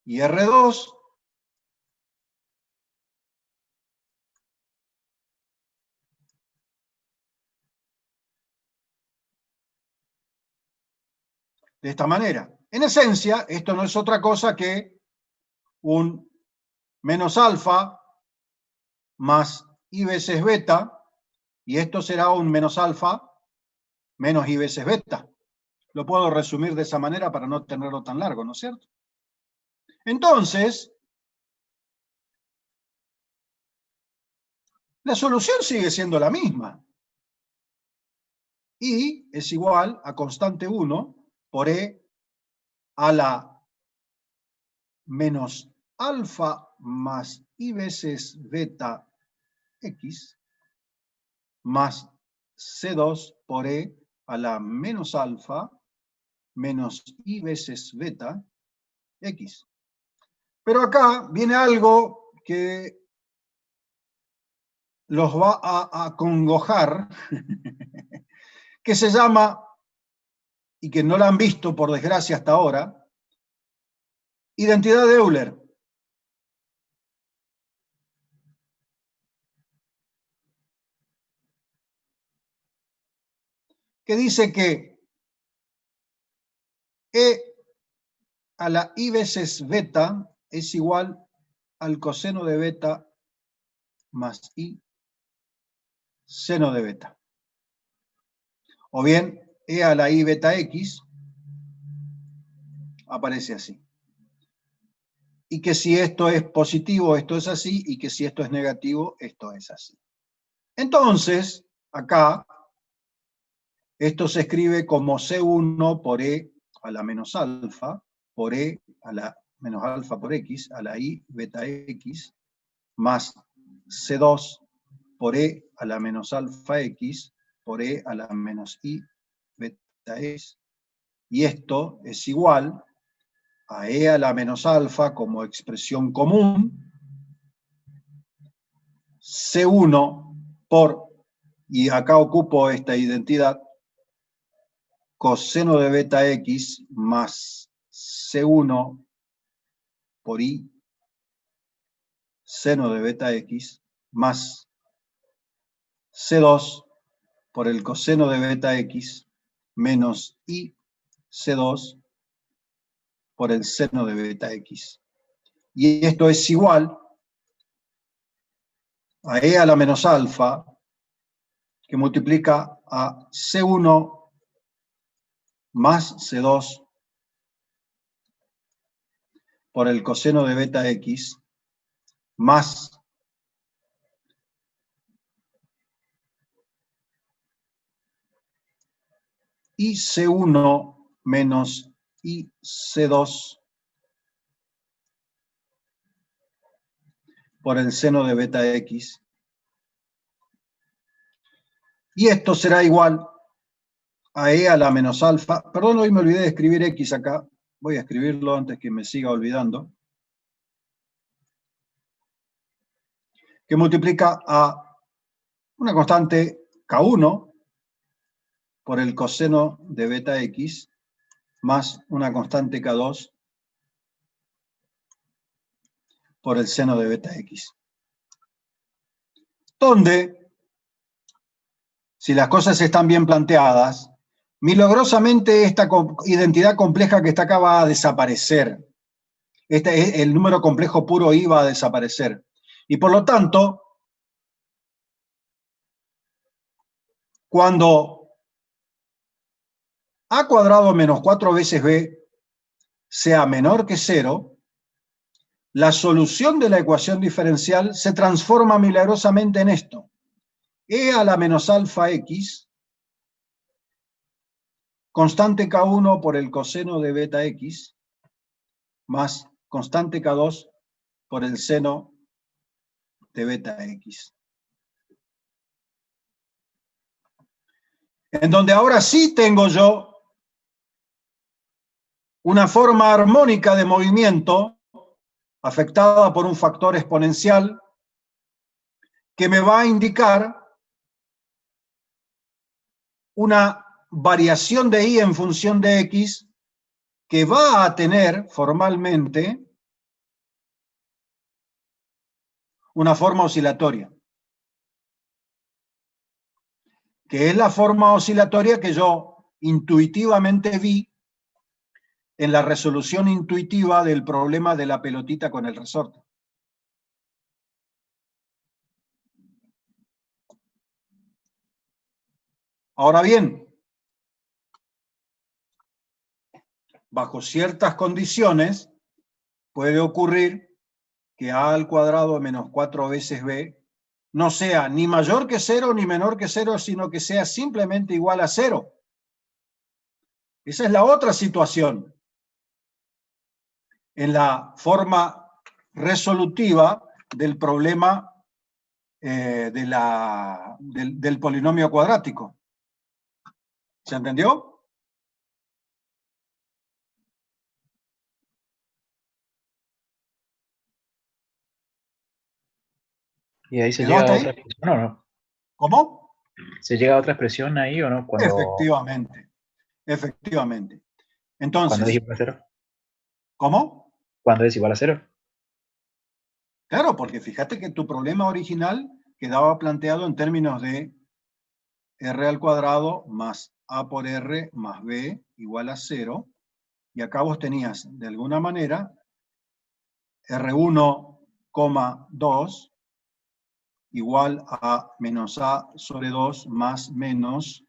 Y R2 de esta manera. En esencia, esto no es otra cosa que un menos alfa más i veces beta, y esto será un menos alfa menos i veces beta. Lo puedo resumir de esa manera para no tenerlo tan largo, ¿no es cierto? Entonces, la solución sigue siendo la misma. I es igual a constante 1 por e a la menos alfa más i veces beta x más C2 por e a la menos alfa menos i veces beta x. Pero acá viene algo que los va a acongojar, que se llama, y que no la han visto por desgracia hasta ahora, identidad de Euler. Que dice que e a la i veces beta es igual al coseno de beta más i seno de beta. O bien, e a la i beta x aparece así. Y que si esto es positivo, esto es así, y que si esto es negativo, esto es así. Entonces, acá, esto se escribe como C1 por e a la menos alfa, por e a la menos alfa por x, a la i beta x, más C2 por e a la menos alfa x, por e a la menos i beta x. Y esto es igual a e a la menos alfa como expresión común, C1 por, y acá ocupo esta identidad, coseno de beta x más C1 por i seno de beta x más C2 por el coseno de beta x menos i C2 por el seno de beta x. Y esto es igual a e a la menos alfa, que multiplica a C1 más C2 por el coseno de beta x más i C1 menos i C2 por el seno de beta x. Y esto será igual a e a la menos alfa. Perdón, hoy me olvidé de escribir x acá. Voy a escribirlo antes que me siga olvidando. Que multiplica a una constante K1 por el coseno de beta x más una constante K2 por el seno de beta x. Donde, si las cosas están bien planteadas, milagrosamente esta identidad compleja que está acá va a desaparecer. El número complejo puro i va a desaparecer. Y por lo tanto, cuando a cuadrado menos 4 veces b sea menor que 0, la solución de la ecuación diferencial se transforma milagrosamente en esto. E a la menos alfa x, constante K1 por el coseno de beta x, más constante K2 por el seno de beta x. En donde ahora sí tengo yo una forma armónica de movimiento afectada por un factor exponencial que me va a indicar una variación de y en función de x que va a tener formalmente una forma oscilatoria, que es la forma oscilatoria que yo intuitivamente vi en la resolución intuitiva del problema de la pelotita con el resorte. Ahora bien, bajo ciertas condiciones puede ocurrir que a al cuadrado menos 4 veces b no sea ni mayor que 0 ni menor que 0, sino que sea simplemente igual a 0. Esa es la otra situación en la forma resolutiva del problema del polinomio cuadrático. ¿Se entendió? ¿Y ahí se ¿Quedó llega hasta a ahí? otra expresión o no? ¿Cómo? ¿Se llega a otra expresión ahí o no? Efectivamente, efectivamente. Cuando es Entonces, igual a cero. ¿cómo? Cuando es igual a cero. Claro, porque fíjate que tu problema original quedaba planteado en términos de r al cuadrado más a por r más b igual a 0, y acá vos tenías, de alguna manera, R1,2 igual a menos a sobre 2 más menos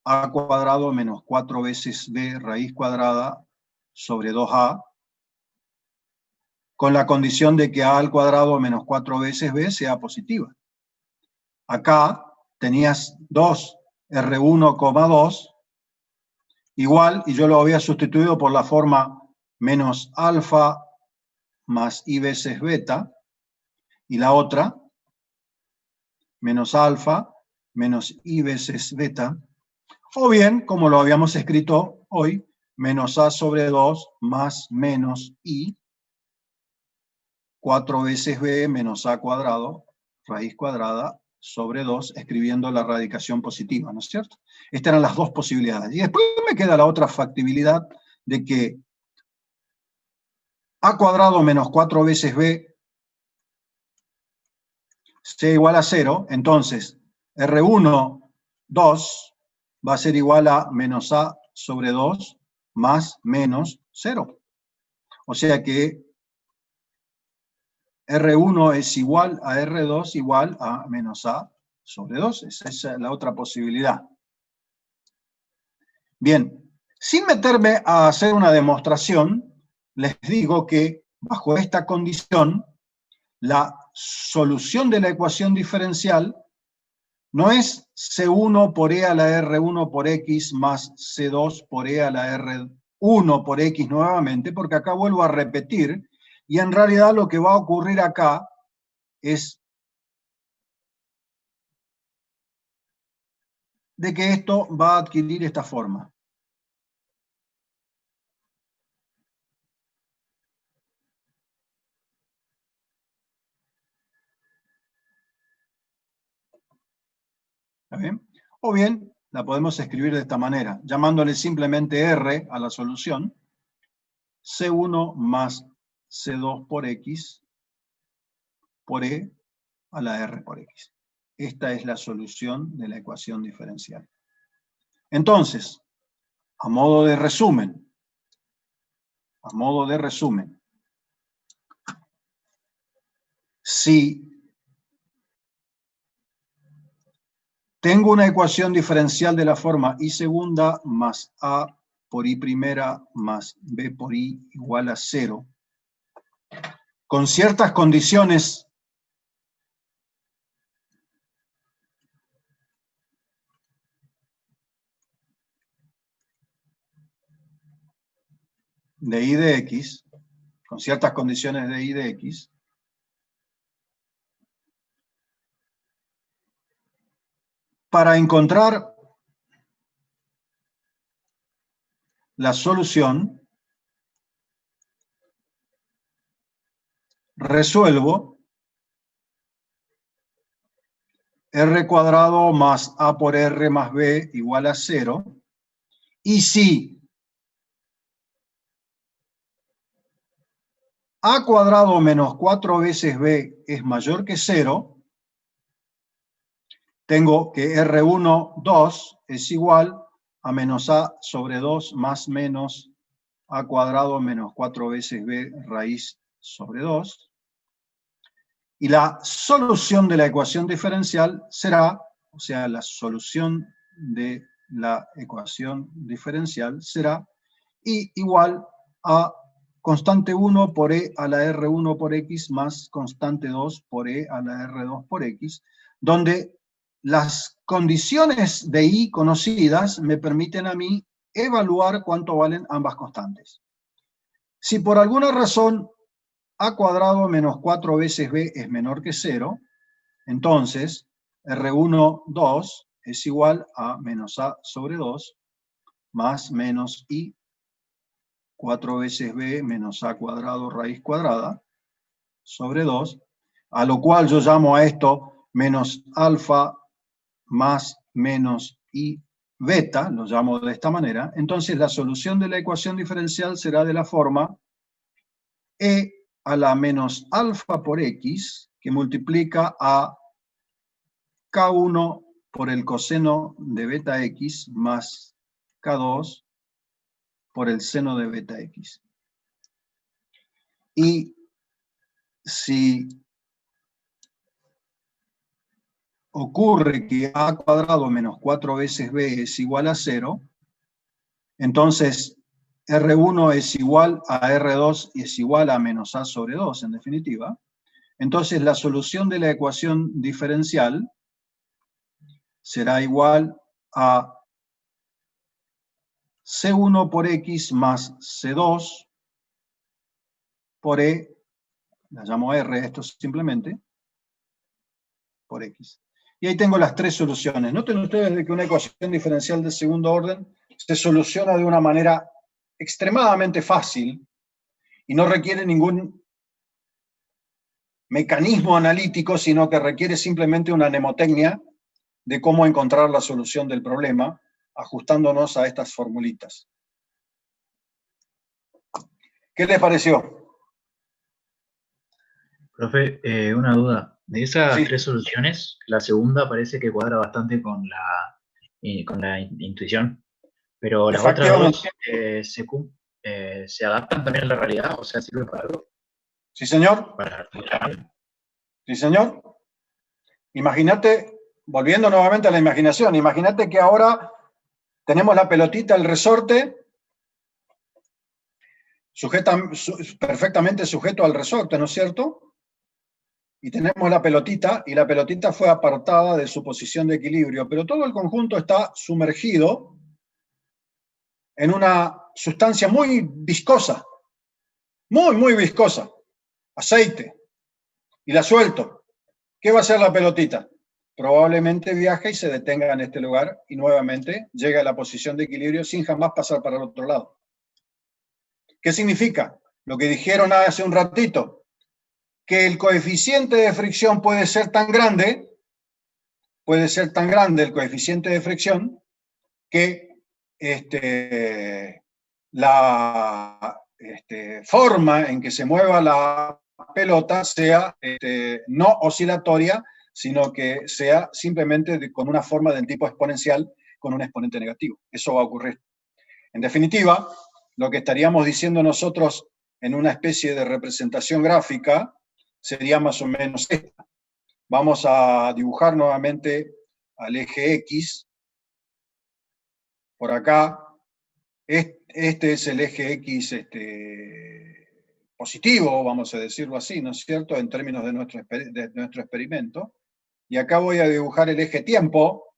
a cuadrado menos 4 veces b raíz cuadrada sobre 2a, con la condición de que a al cuadrado menos 4 veces b sea positiva. Acá tenías 2 R1,2 igual, y yo lo había sustituido por la forma menos alfa más i veces beta, y la otra, menos alfa menos i veces beta, o bien, como lo habíamos escrito hoy, menos a sobre 2 más menos i, 4 veces b menos a cuadrado, raíz cuadrada, sobre 2, escribiendo la radicación positiva, ¿no es cierto? Estas eran las dos posibilidades. Y después me queda la otra factibilidad de que a cuadrado menos 4 veces b sea igual a 0, entonces R1, 2, va a ser igual a menos a sobre 2 más menos 0. O sea que R1 es igual a R2 igual a menos a sobre 2. Esa es la otra posibilidad. Bien, sin meterme a hacer una demostración, les digo que bajo esta condición, la solución de la ecuación diferencial no es C1 por E a la R1 por X más C2 por E a la R1 por X nuevamente, porque acá vuelvo a repetir, y en realidad lo que va a ocurrir acá es de que esto va a adquirir esta forma. ¿Está bien? O bien la podemos escribir de esta manera, llamándole simplemente R a la solución, C1 más C2 por X por E a la R por X. Esta es la solución de la ecuación diferencial. Entonces, a modo de resumen, si tengo una ecuación diferencial de la forma I segunda más A por I primera más B por I igual a 0, con ciertas condiciones de I de X, con ciertas condiciones de I de X, para encontrar la solución, resuelvo R cuadrado más A por R más B igual a 0, y si A cuadrado menos 4 veces B es mayor que 0, tengo que R1, 2 es igual a menos A sobre 2 más menos A cuadrado menos 4 veces B raíz sobre 2. Y la solución de la ecuación diferencial será, o sea, la solución de la ecuación diferencial será I igual a constante 1 por E a la R1 por X más constante 2 por E a la R2 por X, donde las condiciones de I conocidas me permiten a mí evaluar cuánto valen ambas constantes. Si por alguna razón A cuadrado menos 4 veces B es menor que 0, entonces R1, 2 es igual a menos A sobre 2 más menos I 4 veces B menos A cuadrado raíz cuadrada sobre 2, a lo cual yo llamo a esto menos alfa más menos I beta, lo llamo de esta manera. Entonces la solución de la ecuación diferencial será de la forma E a la menos alfa por X, que multiplica a K1 por el coseno de beta X más K2 por el seno de beta X. Y si ocurre que A cuadrado menos 4 veces B es igual a 0, entonces R1 es igual a R2 y es igual a menos A sobre 2, en definitiva. Entonces la solución de la ecuación diferencial será igual a C1 por X más C2 por E, la llamo R, esto simplemente, por X. Y ahí tengo las tres soluciones. Noten ustedes que una ecuación diferencial de segundo orden se soluciona de una manera extremadamente fácil y no requiere ningún mecanismo analítico, sino que requiere simplemente una mnemotecnia de cómo encontrar la solución del problema, ajustándonos a estas formulitas. ¿Qué les pareció? Profe, una duda. De esas Sí. tres soluciones, la segunda parece que cuadra bastante con la intuición, pero las otras dos se adaptan también a la realidad, o sea, sirven para algo. Sí, señor. Para... Sí, señor. Imagínate, volviendo nuevamente a la imaginación, imagínate que ahora tenemos la pelotita, el resorte, perfectamente sujeto al resorte, ¿no es cierto? Y tenemos la pelotita, y la pelotita fue apartada de su posición de equilibrio, pero todo el conjunto está sumergido en una sustancia muy viscosa, muy viscosa, aceite, y la suelto. ¿Qué va a hacer la pelotita? Probablemente viaje y se detenga en este lugar y nuevamente llega a la posición de equilibrio sin jamás pasar para el otro lado. ¿Qué significa? Lo que dijeron hace un ratito, que el coeficiente de fricción puede ser tan grande el coeficiente de fricción, que la forma en que se mueva la pelota sea no oscilatoria, sino que sea simplemente con una forma del tipo exponencial con un exponente negativo. Eso va a ocurrir. En definitiva, lo que estaríamos diciendo nosotros en una especie de representación gráfica sería más o menos esta. Vamos a dibujar nuevamente al eje X, por acá, este es el eje X positivo, vamos a decirlo así, ¿no es cierto?, en términos de nuestro experimento. Y acá voy a dibujar el eje tiempo.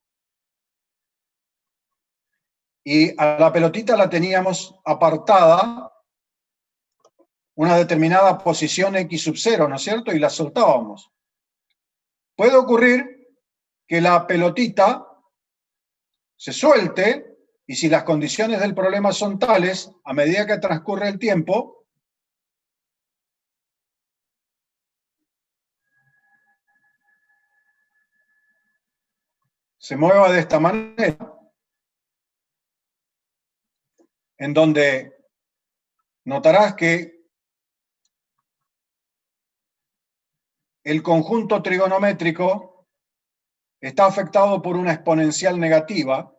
Y a la pelotita la teníamos apartada, una determinada posición X sub 0, ¿no es cierto?, y la soltábamos. Puede ocurrir que la pelotita se suelte, y si las condiciones del problema son tales, a medida que transcurre el tiempo, se mueva de esta manera, en donde notarás que el conjunto trigonométrico está afectado por una exponencial negativa,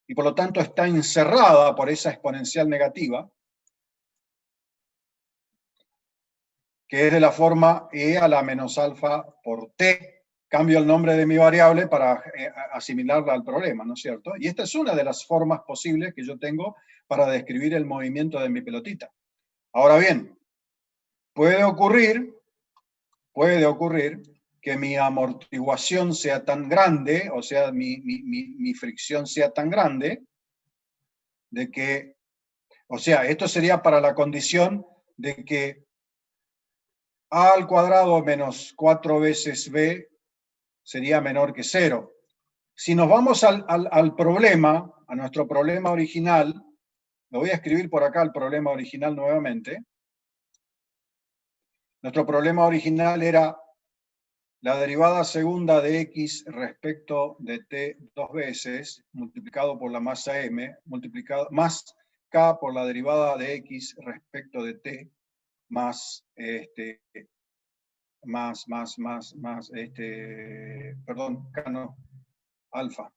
y por lo tanto está encerrada por esa exponencial negativa, que es de la forma e a la menos alfa por t. Cambio el nombre de mi variable para asimilarla al problema, ¿no es cierto? Y esta es una de las formas posibles que yo tengo para describir el movimiento de mi pelotita. Ahora bien, puede ocurrir que mi amortiguación sea tan grande, o sea, mi fricción sea tan grande, de que, o sea, esto sería para la condición de que a al cuadrado menos 4 veces b sería menor que 0. Si nos vamos al problema, a nuestro problema original, lo voy a escribir por acá, el problema original nuevamente. Nuestro problema original era la derivada segunda de x respecto de t dos veces, multiplicado por la masa m, multiplicado más k por la derivada de x respecto de t, más perdón, k no, alfa.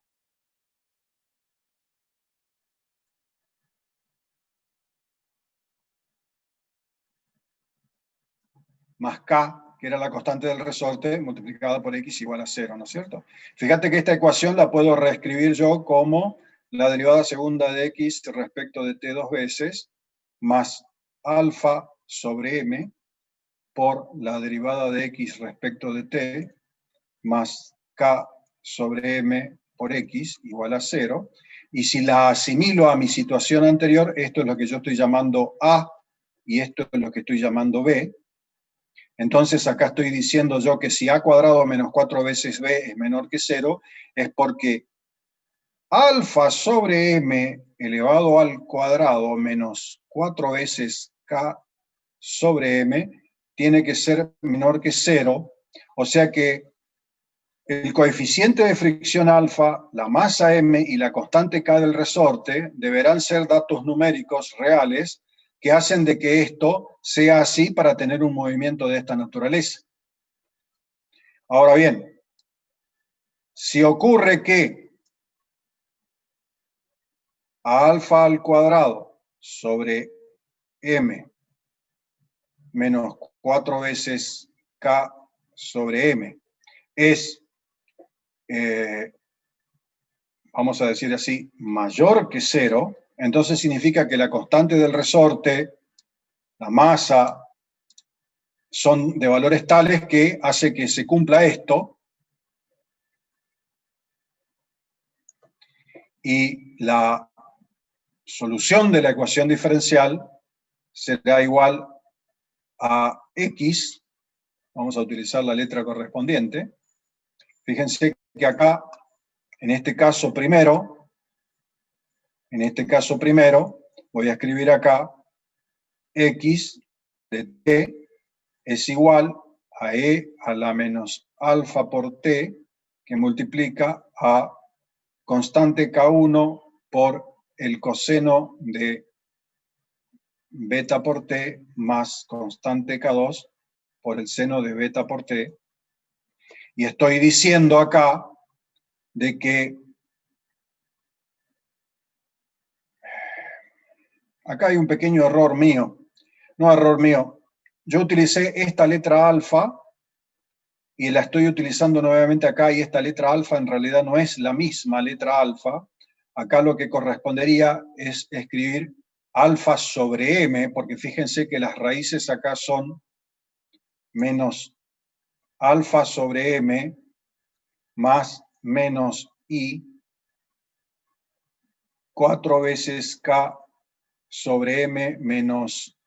Más k, que era la constante del resorte, multiplicada por x igual a 0, ¿no es cierto? Fíjate que esta ecuación la puedo reescribir yo como la derivada segunda de x respecto de t dos veces, más alfa sobre m, por la derivada de x respecto de t, más k sobre m por x igual a 0. Y si la asimilo a mi situación anterior, esto es lo que yo estoy llamando a, y esto es lo que estoy llamando b. Entonces acá estoy diciendo yo que si a cuadrado menos 4 veces b es menor que 0, es porque alfa sobre m elevado al cuadrado menos 4 veces k sobre m tiene que ser menor que 0, o sea que el coeficiente de fricción alfa, la masa m y la constante k del resorte deberán ser datos numéricos reales que hacen de que esto sea así para tener un movimiento de esta naturaleza. Ahora bien, si ocurre que a alfa al cuadrado sobre m menos 4 veces k sobre m es, vamos a decir así, mayor que 0, entonces significa que la constante del resorte, la masa, son de valores tales que hace que se cumpla esto, y la solución de la ecuación diferencial será igual a x, vamos a utilizar la letra correspondiente. Fíjense que acá, en este caso primero, voy a escribir acá x de t es igual a e a la menos alfa por t, que multiplica a constante K1 por el coseno de beta por t más constante K2 por el seno de beta por t. Y estoy diciendo acá de que acá hay un pequeño error mío. No error mío. Yo utilicé esta letra alfa y la estoy utilizando nuevamente acá, y esta letra alfa en realidad no es la misma letra alfa. Acá lo que correspondería es escribir alfa sobre m, porque fíjense que las raíces acá son menos alfa sobre m más menos i, 4 veces k sobre m menos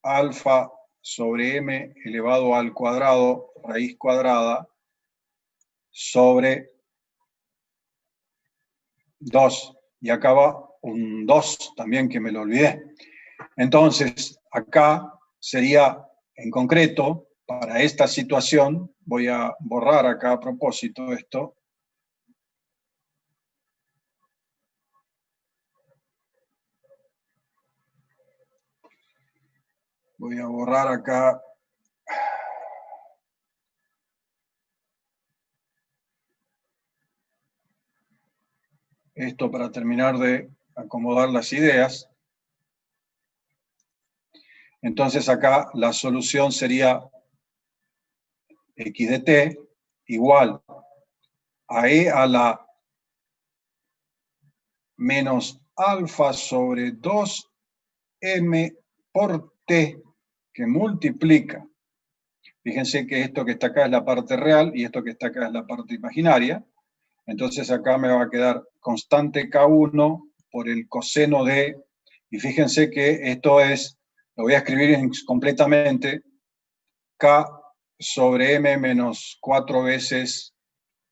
alfa sobre m elevado al cuadrado, raíz cuadrada, sobre 2. Y acá va un 2 también, que me lo olvidé. Entonces, acá sería, en concreto, para esta situación, voy a borrar acá a propósito esto. Voy a borrar acá esto para terminar de acomodar las ideas. Entonces acá la solución sería x de t igual a e a la menos alfa sobre 2m por t, que multiplica. Fíjense que esto que está acá es la parte real y esto que está acá es la parte imaginaria. Entonces acá me va a quedar constante K1 por el coseno de, y fíjense que esto es, lo voy a escribir completamente, K sobre M menos 4 veces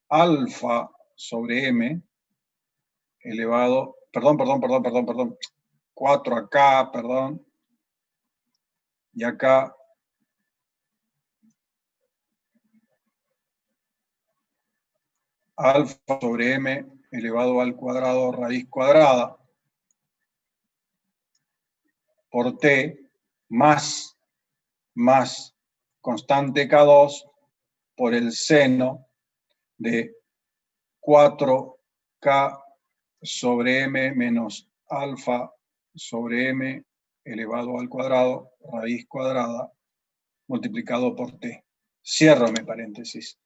alfa sobre M elevado, perdón, 4 acá, perdón, y acá alfa sobre m elevado al cuadrado raíz cuadrada por t más constante K2 por el seno de 4K sobre m menos alfa sobre m elevado al cuadrado raíz cuadrada multiplicado por t. Cierro mi paréntesis.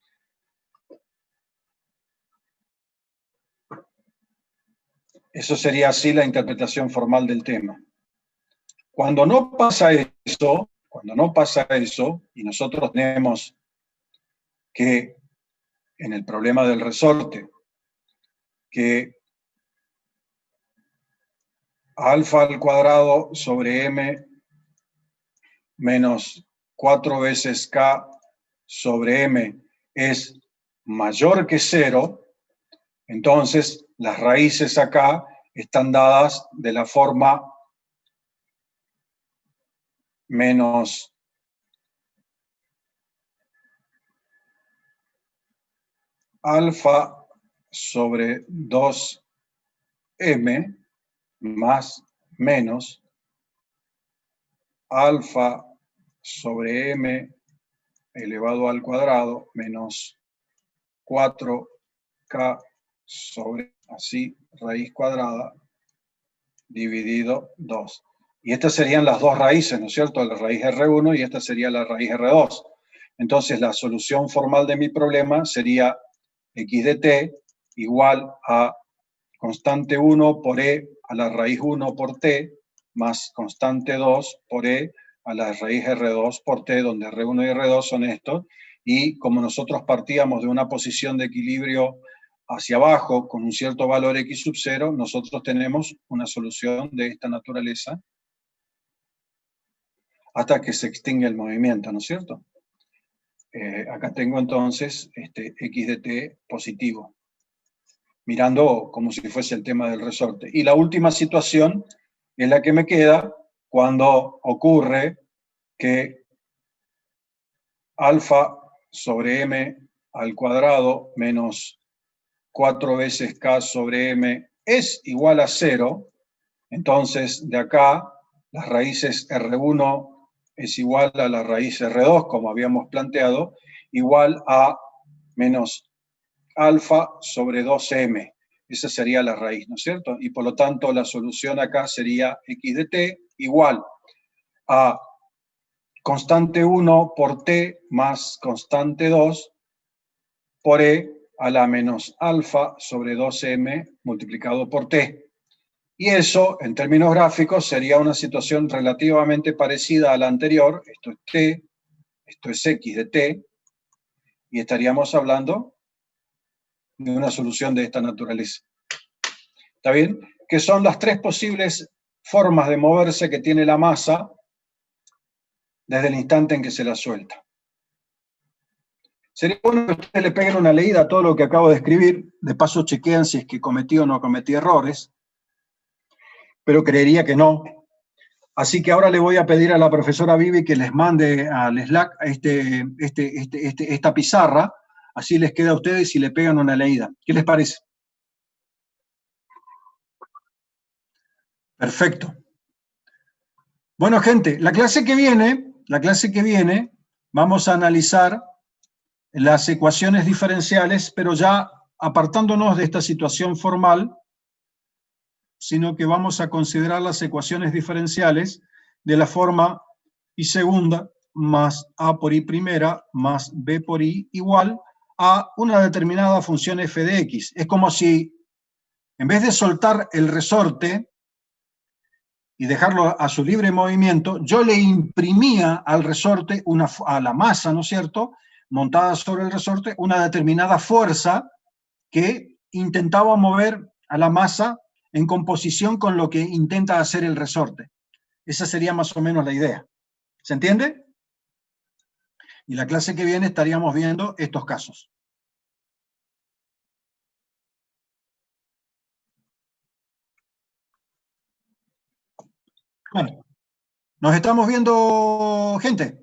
Eso sería así la interpretación formal del tema. Cuando no pasa eso, y nosotros tenemos que, en el problema del resorte, que alfa al cuadrado sobre m menos 4 veces k sobre m es mayor que 0, entonces las raíces acá están dadas de la forma menos alfa sobre 2m más menos alfa sobre m elevado al cuadrado menos 4k sobre así raíz cuadrada dividido 2. Y estas serían las dos raíces, ¿no es cierto? La raíz R1 y esta sería la raíz R2. Entonces la solución formal de mi problema sería x de t igual a constante 1 por e a la raíz 1 por t más constante 2 por e a la raíz R2 por t, donde R1 y R2 son estos, y como nosotros partíamos de una posición de equilibrio hacia abajo con un cierto valor x sub 0, nosotros tenemos una solución de esta naturaleza hasta que se extingue el movimiento, ¿no es cierto? Acá tengo entonces x de t positivo, mirando como si fuese el tema del resorte. Y la última situación es la que me queda cuando ocurre que alfa sobre m al cuadrado menos 4 veces k sobre m es igual a 0. Entonces, de acá, las raíces R1 es igual a la raíz R2, como habíamos planteado, igual a menos alfa sobre 2m. Esa sería la raíz, ¿no es cierto? Y por lo tanto, la solución acá sería x de t igual a constante 1 por t más constante 2 por E a la menos alfa sobre 2m multiplicado por t. Y eso, en términos gráficos, sería una situación relativamente parecida a la anterior. Esto es t, esto es x de t, y estaríamos hablando de una solución de esta naturaleza. ¿Está bien? Que son las tres posibles formas de moverse que tiene la masa desde el instante en que se la suelta. Sería bueno que ustedes le peguen una leída a todo lo que acabo de escribir. De paso chequean si es que cometí o no cometí errores, pero creería que no. Así que ahora le voy a pedir a la profesora Vivi que les mande al Slack esta pizarra, así les queda a ustedes y le pegan una leída. ¿Qué les parece? Perfecto. Bueno, gente, la clase que viene, vamos a analizar las ecuaciones diferenciales, pero ya apartándonos de esta situación formal, sino que vamos a considerar las ecuaciones diferenciales de la forma y segunda más a por i primera más b por i igual a una determinada función f de x. Es como si, en vez de soltar el resorte y dejarlo a su libre movimiento, yo le imprimía al resorte, a la masa, ¿no es cierto?, montada sobre el resorte, una determinada fuerza que intentaba mover a la masa en composición con lo que intenta hacer el resorte. Esa sería más o menos la idea. ¿Se entiende? Y la clase que viene estaríamos viendo estos casos. Bueno, nos estamos viendo, gente.